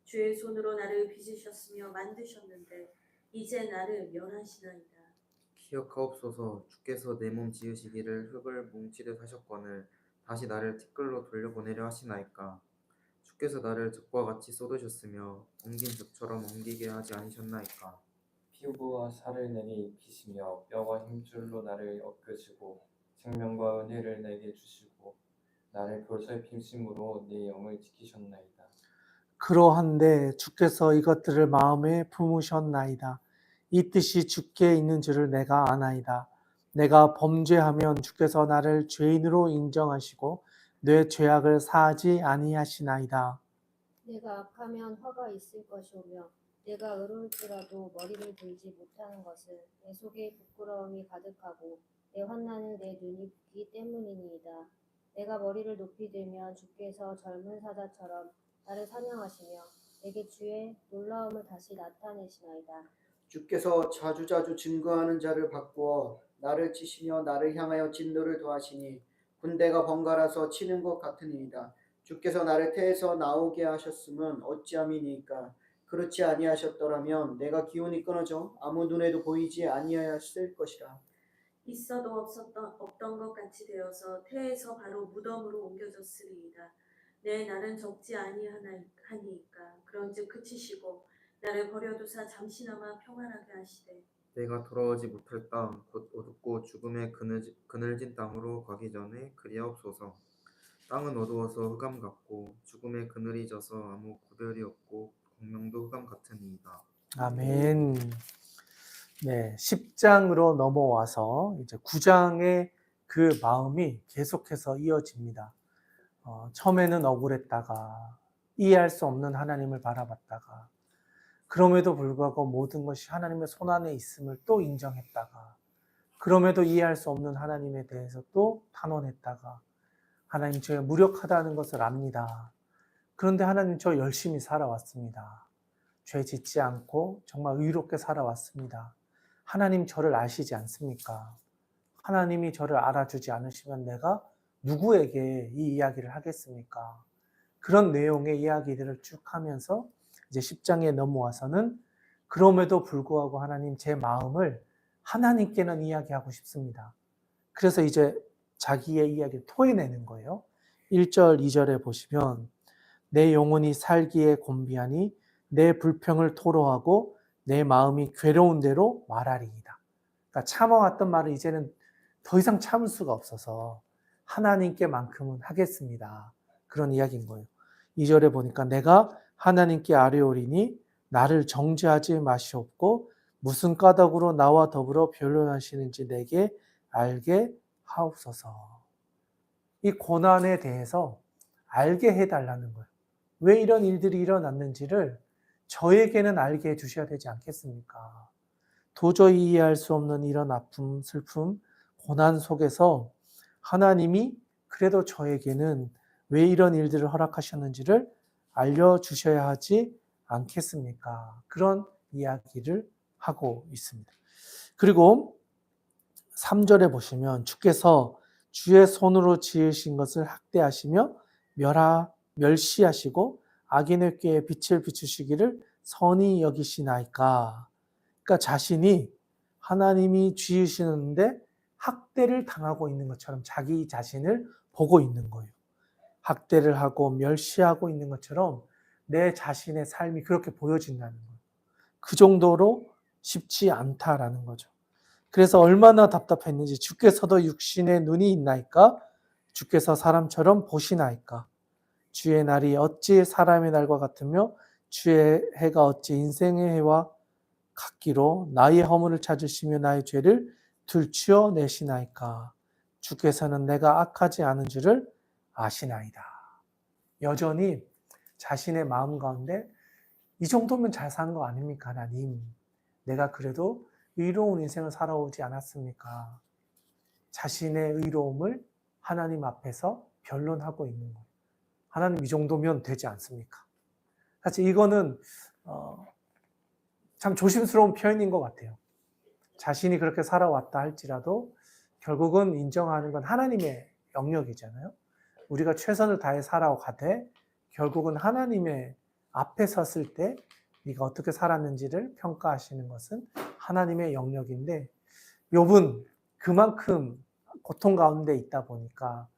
주의 손으로 나를 빚으셨으며 만드셨는데 이제 나를 멸하시나이다. 기억하옵소서. 주께서 내 몸 지으시기를 흙을 뭉치듯 하셨거늘 다시 나를 티끌로 돌려보내려 하시나이까. 주께서 나를 젖과 같이 쏟으셨으며 옮긴 젖처럼 옮기게 하지 않으셨나이까. 피부와 살을 내게 입히시며 뼈와 힘줄로 나를 엮으시고 생명과 은혜를 내게 주시고 나를 보살피심으로 내 영을 지키셨나이다. 그러한데 주께서 이것들을 마음에 품으셨나이다. 이 뜻이 주께 있는 줄을 내가 아나이다. 내가 범죄하면 주께서 나를 죄인으로 인정하시고 내 죄악을 사하지 아니하시나이다. 내가 악하면 화가 있을 것이오며 내가 의로울지라도 머리를 들지 못하는 것은 내 속에 부끄러움이 가득하고 내 환난을 내 눈이 보기 때문이니이다. 내가 머리를 높이 들면 주께서 젊은 사자처럼 나를 사냥하시며 내게 주의 놀라움을 다시 나타내시나이다. 주께서 자주자주 증거하는 자를 바꾸어 나를 치시며 나를 향하여 진노를 더하시니 군대가 번갈아서 치는 것 같으니이다. 주께서 나를 태에서 나오게 하셨음은 어찌함이니까. 그렇지 아니하셨더라면 내가 기운이 끊어져 아무 눈에도 보이지 아니하였을 것이라. 있어도 없던 것 같이 되어서 태에서 바로 무덤으로 옮겨졌으리이다. 내 날은 적지 아니하니까. 그런즉 그치시고 나를 버려두사 잠시나마 평안하게 하시되 내가 돌아오지 못할 땅 곧 어둡고 죽음의 그늘진 땅으로 가기 전에 그리하옵소서. 땅은 어두워서 흑암 같고 죽음의 그늘이 져서 아무 구별이 없고 공명도 흑암 같으니이다. 아멘. 네, 10장으로 넘어와서 이제 9장의 그 마음이 계속해서 이어집니다. 처음에는 억울했다가 이해할 수 없는 하나님을 바라봤다가 그럼에도 불구하고 모든 것이 하나님의 손안에 있음을 또 인정했다가 그럼에도 이해할 수 없는 하나님에 대해서 또 탄원했다가 하나님 제가 무력하다는 것을 압니다. 그런데 하나님 저 열심히 살아왔습니다. 죄 짓지 않고 정말 의롭게 살아왔습니다. 하나님 저를 아시지 않습니까? 하나님이 저를 알아주지 않으시면 내가 누구에게 이 이야기를 하겠습니까? 그런 내용의 이야기들을 쭉 하면서 이제 10장에 넘어와서는 그럼에도 불구하고 하나님 제 마음을 하나님께는 이야기하고 싶습니다. 그래서 이제 자기의 이야기를 토해내는 거예요. 1절, 2절에 보시면 내 영혼이 살기에 곤비하니 내 불평을 토로하고 내 마음이 괴로운 대로 말하리이다. 그러니까 참아왔던 말을 이제는 더 이상 참을 수가 없어서 하나님께만큼은 하겠습니다. 그런 이야기인 거예요. 2절에 보니까 내가 하나님께 아뢰오리니 나를 정죄하지 마시옵고 무슨 까닭으로 나와 더불어 변론하시는지 내게 알게 하옵소서. 이 고난에 대해서 알게 해달라는 거예요. 왜 이런 일들이 일어났는지를 저에게는 알게 해주셔야 되지 않겠습니까? 도저히 이해할 수 없는 이런 아픔, 슬픔, 고난 속에서 하나님이 그래도 저에게는 왜 이런 일들을 허락하셨는지를 알려주셔야 하지 않겠습니까? 그런 이야기를 하고 있습니다. 그리고 3절에 보시면 주께서 주의 손으로 지으신 것을 학대하시며 멸시하시고 악인의 꾀에 빛을 비추시기를 선히 여기시나이까. 그러니까 자신이 하나님이 지으시는데 학대를 당하고 있는 것처럼 자기 자신을 보고 있는 거예요. 학대를 하고 멸시하고 있는 것처럼 내 자신의 삶이 그렇게 보여진다는 거예요. 그 정도로 쉽지 않다라는 거죠. 그래서 얼마나 답답했는지 주께서도 육신에 눈이 있나이까? 주께서 사람처럼 보시나이까? 주의 날이 어찌 사람의 날과 같으며 주의 해가 어찌 인생의 해와 같기로 나의 허물을 찾으시며 나의 죄를 들추어 내시나이까? 주께서는 내가 악하지 않은 줄을 아시나이다. 여전히 자신의 마음 가운데 이 정도면 잘 산 거 아닙니까, 하나님? 내가 그래도 의로운 인생을 살아오지 않았습니까? 자신의 의로움을 하나님 앞에서 변론하고 있는 거예요. 하나님 이 정도면 되지 않습니까? 사실 이거는 참 조심스러운 표현인 것 같아요. 자신이 그렇게 살아왔다 할지라도 결국은 인정하는 건 하나님의 영역이잖아요. 우리가 최선을 다해 살아가되 결국은 하나님의 앞에 섰을 때 네가 어떻게 살았는지를 평가하시는 것은 하나님의 영역인데 욥은 그만큼 고통 가운데 있다 보니까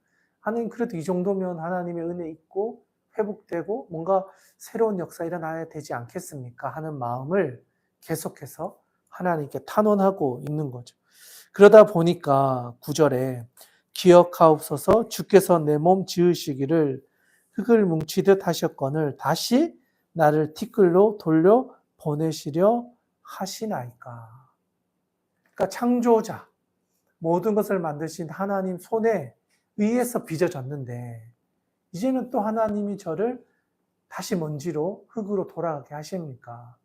하나님 그래도 이 정도면 하나님의 은혜 있고 회복되고 뭔가 새로운 역사 일어나야 되지 않겠습니까? 하는 마음을 계속해서 하나님께 탄원하고 있는 거죠. 그러다 보니까 9절에 기억하옵소서 주께서 내 몸 지으시기를 흙을 뭉치듯 하셨거늘 다시 나를 티끌로 돌려 보내시려 하시나이까. 그러니까 창조자, 모든 것을 만드신 하나님 손에 의해서 빚어졌는데 이제는 또 하나님이 저를 다시 먼지로 흙으로 돌아가게 하십니까?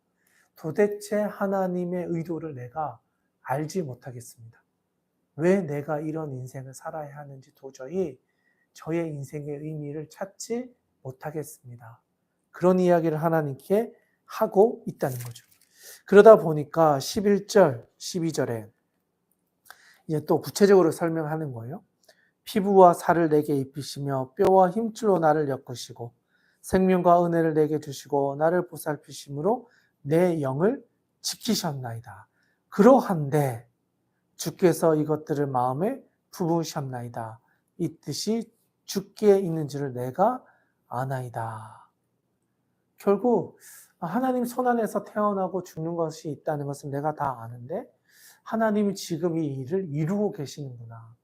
도대체 하나님의 의도를 내가 알지 못하겠습니다. 왜 내가 이런 인생을 살아야 하는지 도저히 저의 인생의 의미를 찾지 못하겠습니다. 그런 이야기를 하나님께 하고 있다는 거죠. 그러다 보니까 11절, 12절에 이제 또 구체적으로 설명하는 거예요. 피부와 살을 내게 입히시며 뼈와 힘줄로 나를 엮으시고 생명과 은혜를 내게 주시고 나를 보살피심으로 내 영을 지키셨나이다. 그러한데 주께서 이것들을 마음에 품으셨나이다. 이 뜻이 주께 있는 줄을 내가 아나이다. 결국 하나님 손 안에서 태어나고 죽는 것이 있다는 것은 내가 다 아는데 하나님이 지금 이 일을 이루고 계시는구나.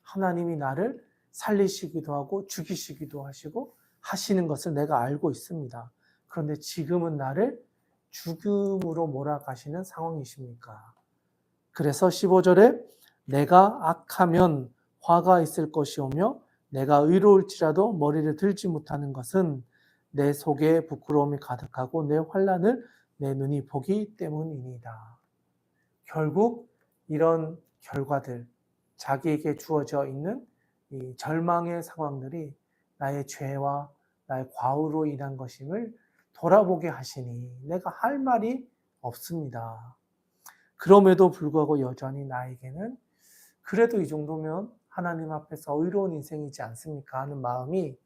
하나님이 나를 살리시기도 하고 죽이시기도 하시고 하시는 것을 내가 알고 있습니다. 그런데 지금은 나를 죽음으로 몰아가시는 상황이십니까? 그래서 15절에 내가 악하면 화가 있을 것이오며 내가 의로울지라도 머리를 들지 못하는 것은 내 속에 부끄러움이 가득하고 내 환난을 내 눈이 보기 때문이니이다. 결국 이런 결과들, 자기에게 주어져 있는 이 절망의 상황들이 나의 죄와 나의 과오로 인한 것임을 돌아보게 하시니 내가 할 말이 없습니다. 그럼에도 불구하고 여전히 나에게는 그래도 이 정도면 하나님 앞에서 의로운 인생이지 않습니까? 하는 마음이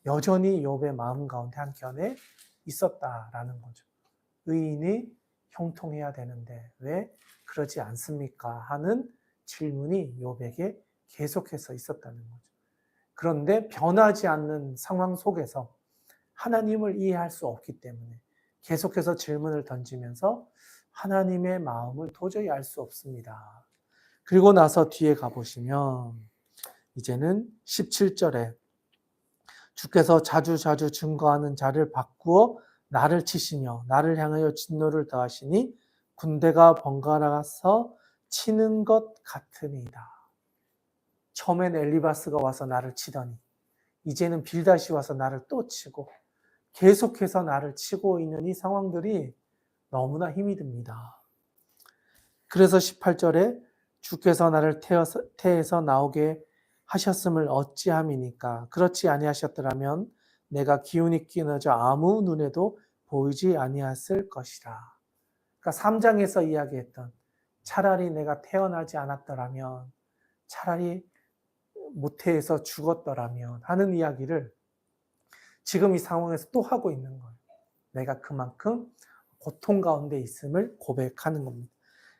여전히 욥의 마음 가운데 한켠에 있었다라는 거죠. 의인이 형통해야 되는데 왜 그러지 않습니까? 하는 질문이 욥에게 계속해서 있었다는 거죠. 그런데 변하지 않는 상황 속에서 하나님을 이해할 수 없기 때문에 계속해서 질문을 던지면서 하나님의 마음을 도저히 알 수 없습니다. 그리고 나서 뒤에 가보시면 이제는 17절에 주께서 자주 증거하는 자를 바꾸어 나를 치시며 나를 향하여 진노를 더하시니 군대가 번갈아서 치는 것 같으니이다. 처음엔 엘리바스가 와서 나를 치더니 이제는 빌닷이 와서 나를 또 치고 계속해서 나를 치고 있는 이 상황들이 너무나 힘이 듭니다. 그래서 18절에 주께서 나를 태에서 나오게 하셨음을 어찌함이니까 그렇지 아니하셨더라면 내가 기운이 끊어져 아무 눈에도 보이지 아니했을 것이라. 그러니까 3장에서 이야기했던 차라리 내가 태어나지 않았더라면 차라리 모태에서 죽었더라면 하는 이야기를 지금 이 상황에서 또 하고 있는 거예요. 내가 그만큼 고통 가운데 있음을 고백하는 겁니다.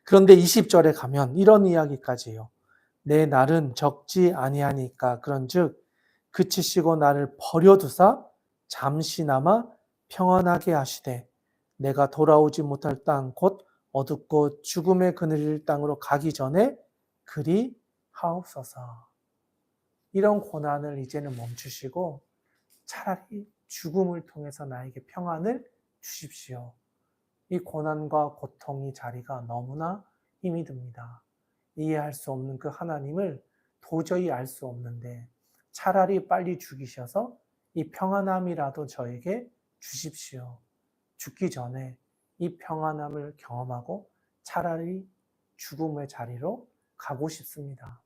그런데 20절에 가면 이런 이야기까지 해요. 내 날은 적지 아니하니까 그런즉 그치시고 나를 버려두사 잠시나마 평안하게 하시되 내가 돌아오지 못할 땅 곧 어둡고 죽음의 그늘일 땅으로 가기 전에 그리 하옵소서. 이런 고난을 이제는 멈추시고 차라리 죽음을 통해서 나에게 평안을 주십시오. 이 고난과 고통의 자리가 너무나 힘이 듭니다. 이해할 수 없는 그 하나님을 도저히 알 수 없는데 차라리 빨리 죽이셔서 이 평안함이라도 저에게 주십시오. 죽기 전에 이 평안함을 경험하고 차라리 죽음의 자리로 가고 싶습니다.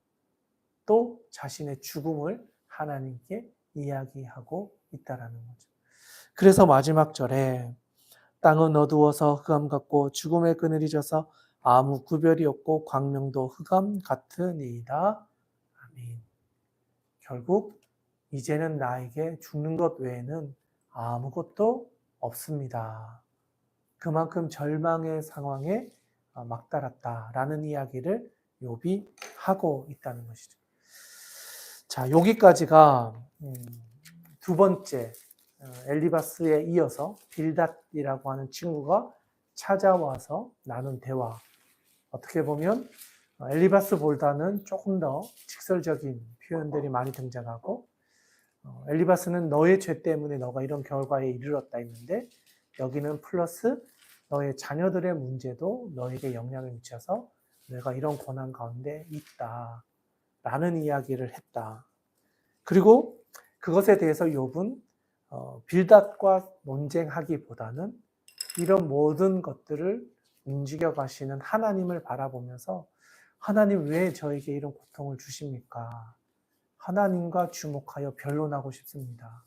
또 자신의 죽음을 하나님께 이야기하고 있다라는 거죠. 그래서 마지막 절에 땅은 어두워서 흑암 같고 죽음의 그늘이 져서 아무 구별이 없고 광명도 흑암 같으니이다. 아멘. 결국 이제는 나에게 죽는 것 외에는 아무것도 없습니다. 그만큼 절망의 상황에 막달았다라는 이야기를 욥이 하고 있다는 것이죠. 자, 여기까지가 두 번째 엘리바스에 이어서 빌닷이라고 하는 친구가 찾아와서 나눈 대화. 어떻게 보면 엘리바스보다는 조금 더 직설적인 표현들이 많이 등장하고 엘리바스는 너의 죄 때문에 너가 이런 결과에 이르렀다 했는데 여기는 플러스 너의 자녀들의 문제도 너에게 영향을 미쳐서 내가 이런 고난 가운데 있다 라는 이야기를 했다. 그리고 그것에 대해서 욥은 빌닷과 논쟁하기보다는 이런 모든 것들을 움직여 가시는 하나님을 바라보면서 하나님 왜 저에게 이런 고통을 주십니까? 하나님과 주목하여 변론하고 싶습니다.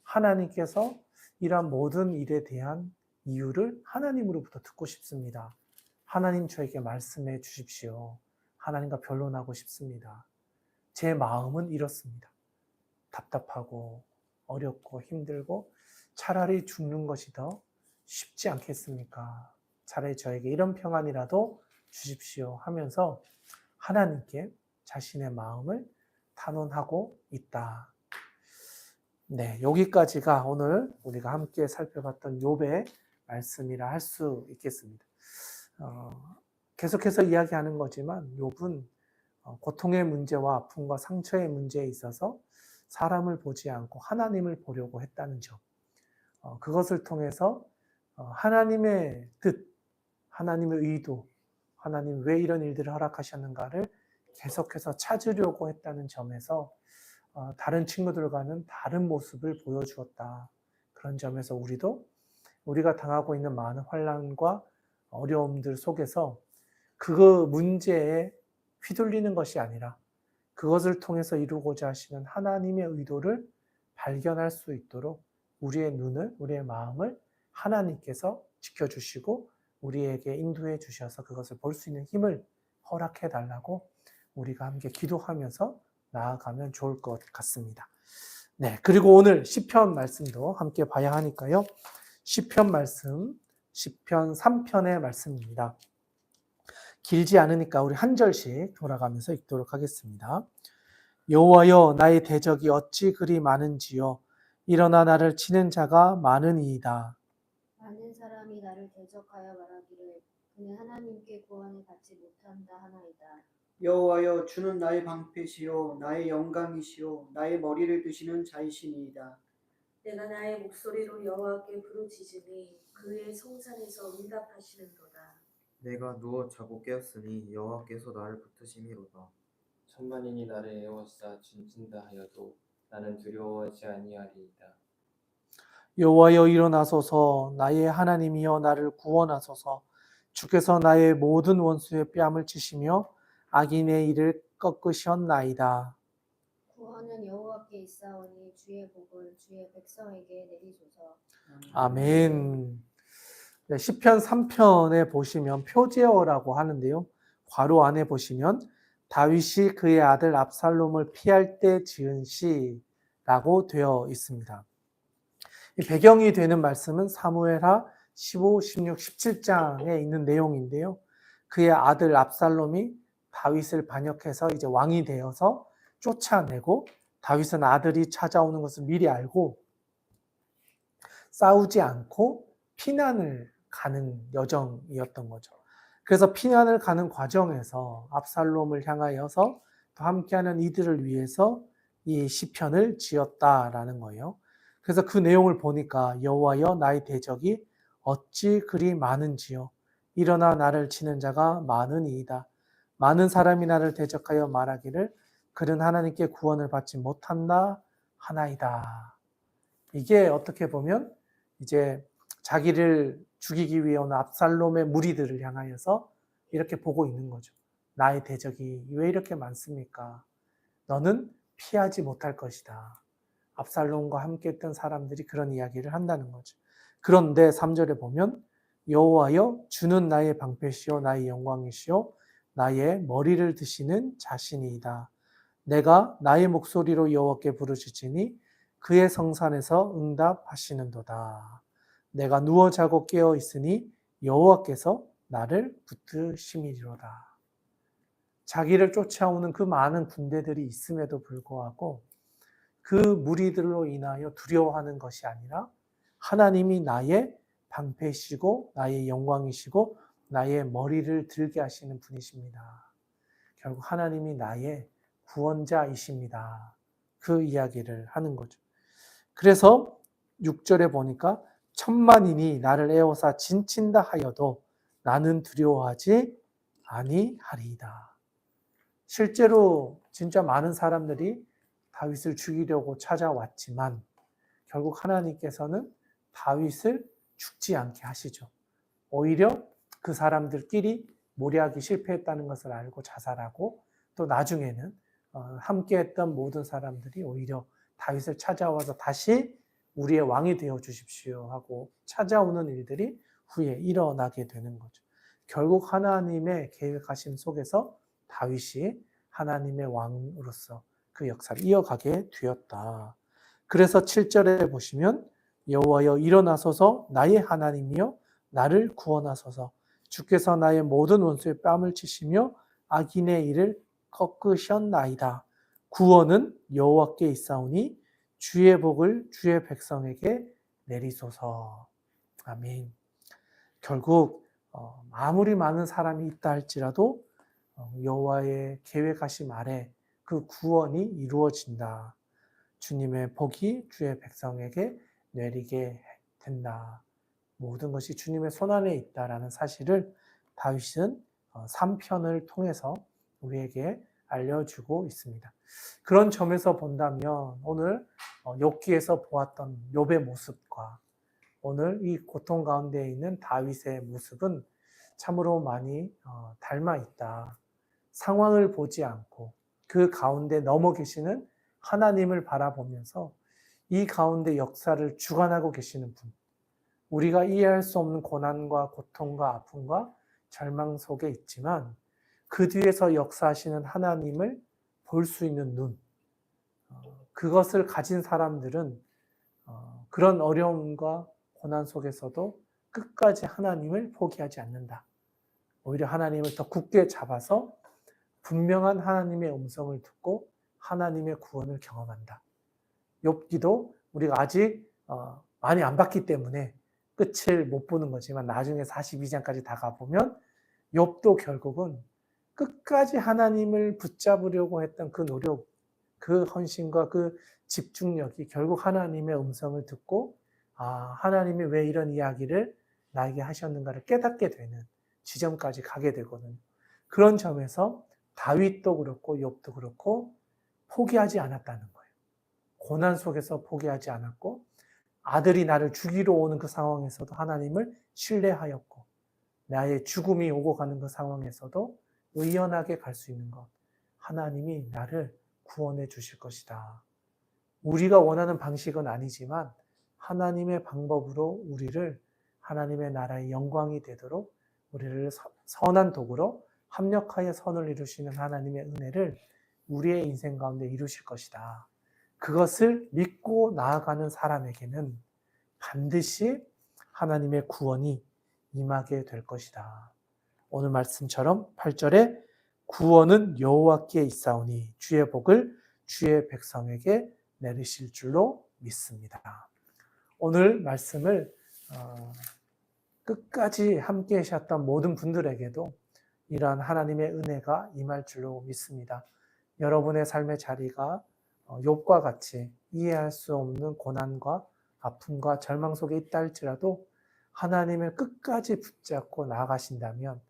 하나님께서 이러한 모든 일에 대한 이유를 하나님으로부터 듣고 싶습니다. 하나님 저에게 말씀해 주십시오. 하나님과 변론하고 싶습니다. 제 마음은 이렇습니다. 답답하고 어렵고 힘들고 차라리 죽는 것이 더 쉽지 않겠습니까? 차라리 저에게 이런 평안이라도 주십시오 하면서 하나님께 자신의 마음을 탄원하고 있다. 네, 여기까지가 오늘 우리가 함께 살펴봤던 욥의 말씀이라 할 수 있겠습니다. 계속해서 이야기하는 거지만 욥은 고통의 문제와 아픔과 상처의 문제에 있어서 사람을 보지 않고 하나님을 보려고 했다는 점, 그것을 통해서 하나님의 뜻, 하나님의 의도, 하나님 왜 이런 일들을 허락하셨는가를 계속해서 찾으려고 했다는 점에서 다른 친구들과는 다른 모습을 보여주었다. 그런 점에서 우리가 당하고 있는 많은 환난과 어려움들 속에서 그 문제에 휘둘리는 것이 아니라 그것을 통해서 이루고자 하시는 하나님의 의도를 발견할 수 있도록 우리의 눈을, 우리의 마음을 하나님께서 지켜주시고 우리에게 인도해 주셔서 그것을 볼 수 있는 힘을 허락해 달라고 우리가 함께 기도하면서 나아가면 좋을 것 같습니다. 네, 그리고 오늘 시편 말씀도 함께 봐야 하니까요. 시편 말씀, 시편 3편의 말씀입니다. 길지 않으니까 우리 한 절씩 돌아가면서 읽도록 하겠습니다. 여호와여 나의 대적이 어찌 그리 많은지요. 일어나 나를 치는 자가 많으니이다. 많은 사람이 나를 대적하여 말하기를 그는 하나님께 구원을 받지 못한다 하나이다. 여호와여 주는 나의 방패시요 나의 영광이시요 나의 머리를 드시는 자이시니이다. 내가 나의 목소리로 여호와께 부르짖으니 그의 성산에서 응답하시는도다. 내가 누워 자고 깨었으니 여호와께서 나를 붙드심이로다. 천만인이 나를 에워싸 진친다 하여도 나는 두려워하지 아니하리이다. 여호와여 일어나소서. 나의 하나님이여 나를 구원하소서. 주께서 나의 모든 원수의 뺨을 치시며 악인의 일을 꺾으셨나이다. 구원은 여호와께 있사오니 주의 복을 주의 백성에게 내리소서. 아멘. 네, 시편 3편에 보시면 표제어라고 하는데요. 괄호 안에 보시면 다윗이 그의 아들 압살롬을 피할 때 지은 시라고 되어 있습니다. 이 배경이 되는 말씀은 사무엘하 15, 16, 17장에 있는 내용인데요. 그의 아들 압살롬이 다윗을 반역해서 이제 왕이 되어서 쫓아내고 다윗은 아들이 찾아오는 것을 미리 알고 싸우지 않고 피난을 가는 여정이었던 거죠. 그래서 피난을 가는 과정에서 압살롬을 향하여서 또 함께하는 이들을 위해서 이 시편을 지었다라는 거예요. 그래서 그 내용을 보니까 여호와여 나의 대적이 어찌 그리 많은지요. 일어나 나를 치는 자가 많으니이다. 많은 사람이 나를 대적하여 말하기를 그는 하나님께 구원을 받지 못한다 하나이다. 이게 어떻게 보면 이제 자기를 죽이기 위해 온 압살롬의 무리들을 향하여서 이렇게 보고 있는 거죠. 나의 대적이 왜 이렇게 많습니까? 너는 피하지 못할 것이다. 압살롬과 함께 했던 사람들이 그런 이야기를 한다는 거죠. 그런데 3절에 보면 여호와여 주는 나의 방패시요 나의 영광이시요 나의 머리를 드시는 자신이다. 내가 나의 목소리로 여호와께 부르짖으니 그의 성산에서 응답하시는도다. 내가 누워 자고 깨어 있으니 여호와께서 나를 붙드심이로다. 자기를 쫓아오는 그 많은 군대들이 있음에도 불구하고 그 무리들로 인하여 두려워하는 것이 아니라 하나님이 나의 방패시고 나의 영광이시고 나의 머리를 들게 하시는 분이십니다. 결국 하나님이 나의 구원자이십니다. 그 이야기를 하는 거죠. 그래서 6절에 보니까 천만인이 나를 에워싸 진친다 하여도 나는 두려워하지 아니하리이다. 실제로 진짜 많은 사람들이 다윗을 죽이려고 찾아왔지만 결국 하나님께서는 다윗을 죽지 않게 하시죠. 오히려 그 사람들끼리 모략이 실패했다는 것을 알고 자살하고 또 나중에는 함께했던 모든 사람들이 오히려 다윗을 찾아와서 다시 우리의 왕이 되어 주십시오 하고 찾아오는 일들이 후에 일어나게 되는 거죠. 결국 하나님의 계획하심 속에서 다윗이 하나님의 왕으로서 그 역사를 이어가게 되었다. 그래서 7절에 보시면 여호와여 일어나소서 나의 하나님이여 나를 구원하소서 주께서 나의 모든 원수의 뺨을 치시며 악인의 일을 꺾으셨나이다. 구원은 여호와께 있사오니 주의 복을 주의 백성에게 내리소서. 아멘. 결국 아무리 많은 사람이 있다 할지라도 여호와의 계획하심 아래 그 구원이 이루어진다. 주님의 복이 주의 백성에게 내리게 된다. 모든 것이 주님의 손안에 있다라는 사실을 다윗은 3편을 통해서 우리에게 알려주고 있습니다. 그런 점에서 본다면 오늘 욥기에서 보았던 욥의 모습과 오늘 이 고통 가운데 있는 다윗의 모습은 참으로 많이 닮아 있다. 상황을 보지 않고 그 가운데 넘어 계시는 하나님을 바라보면서 이 가운데 역사를 주관하고 계시는 분, 우리가 이해할 수 없는 고난과 고통과 아픔과 절망 속에 있지만 그 뒤에서 역사하시는 하나님을 볼 수 있는 눈, 그것을 가진 사람들은 그런 어려움과 고난 속에서도 끝까지 하나님을 포기하지 않는다. 오히려 하나님을 더 굳게 잡아서 분명한 하나님의 음성을 듣고 하나님의 구원을 경험한다. 욥기도 우리가 아직 많이 안 봤기 때문에 끝을 못 보는 거지만 나중에 42장까지 다 가보면 욥도 결국은 끝까지 하나님을 붙잡으려고 했던 그 노력, 그 헌신과 그 집중력이 결국 하나님의 음성을 듣고 하나님이 왜 이런 이야기를 나에게 하셨는가를 깨닫게 되는 지점까지 가게 되거든요. 그런 점에서 다윗도 그렇고 욥도 그렇고 포기하지 않았다는 거예요. 고난 속에서 포기하지 않았고 아들이 나를 죽이러 오는 그 상황에서도 하나님을 신뢰하였고 나의 죽음이 오고 가는 그 상황에서도 의연하게 갈 수 있는 것. 하나님이 나를 구원해 주실 것이다. 우리가 원하는 방식은 아니지만 하나님의 방법으로 우리를 하나님의 나라의 영광이 되도록 우리를 선한 도구로 합력하여 선을 이루시는 하나님의 은혜를 우리의 인생 가운데 이루실 것이다. 그것을 믿고 나아가는 사람에게는 반드시 하나님의 구원이 임하게 될 것이다. 오늘 말씀처럼 8절에 구원은 여호와께 있사오니 주의 복을 주의 백성에게 내리실 줄로 믿습니다. 오늘 말씀을 끝까지 함께 하셨던 모든 분들에게도 이러한 하나님의 은혜가 임할 줄로 믿습니다. 여러분의 삶의 자리가 욥과 같이 이해할 수 없는 고난과 아픔과 절망 속에 있다 할지라도 하나님을 끝까지 붙잡고 나아가신다면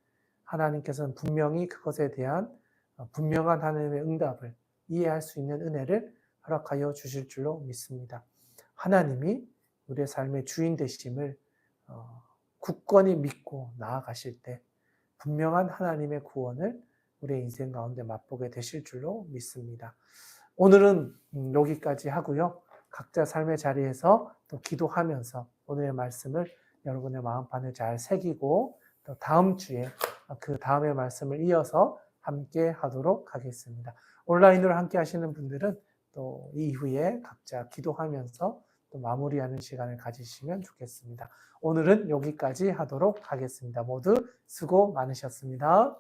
하나님께서는 분명히 그것에 대한 분명한 하나님의 응답을 이해할 수 있는 은혜를 허락하여 주실 줄로 믿습니다. 하나님이 우리의 삶의 주인 되심을 굳건히 믿고 나아가실 때 분명한 하나님의 구원을 우리의 인생 가운데 맛보게 되실 줄로 믿습니다. 오늘은 여기까지 하고요. 각자 삶의 자리에서 또 기도하면서 오늘의 말씀을 여러분의 마음판에 잘 새기고 또 다음 주에 그 다음의 말씀을 이어서 함께 하도록 하겠습니다. 온라인으로 함께 하시는 분들은 또 이후에 각자 기도하면서 또 마무리하는 시간을 가지시면 좋겠습니다. 오늘은 여기까지 하도록 하겠습니다. 모두 수고 많으셨습니다.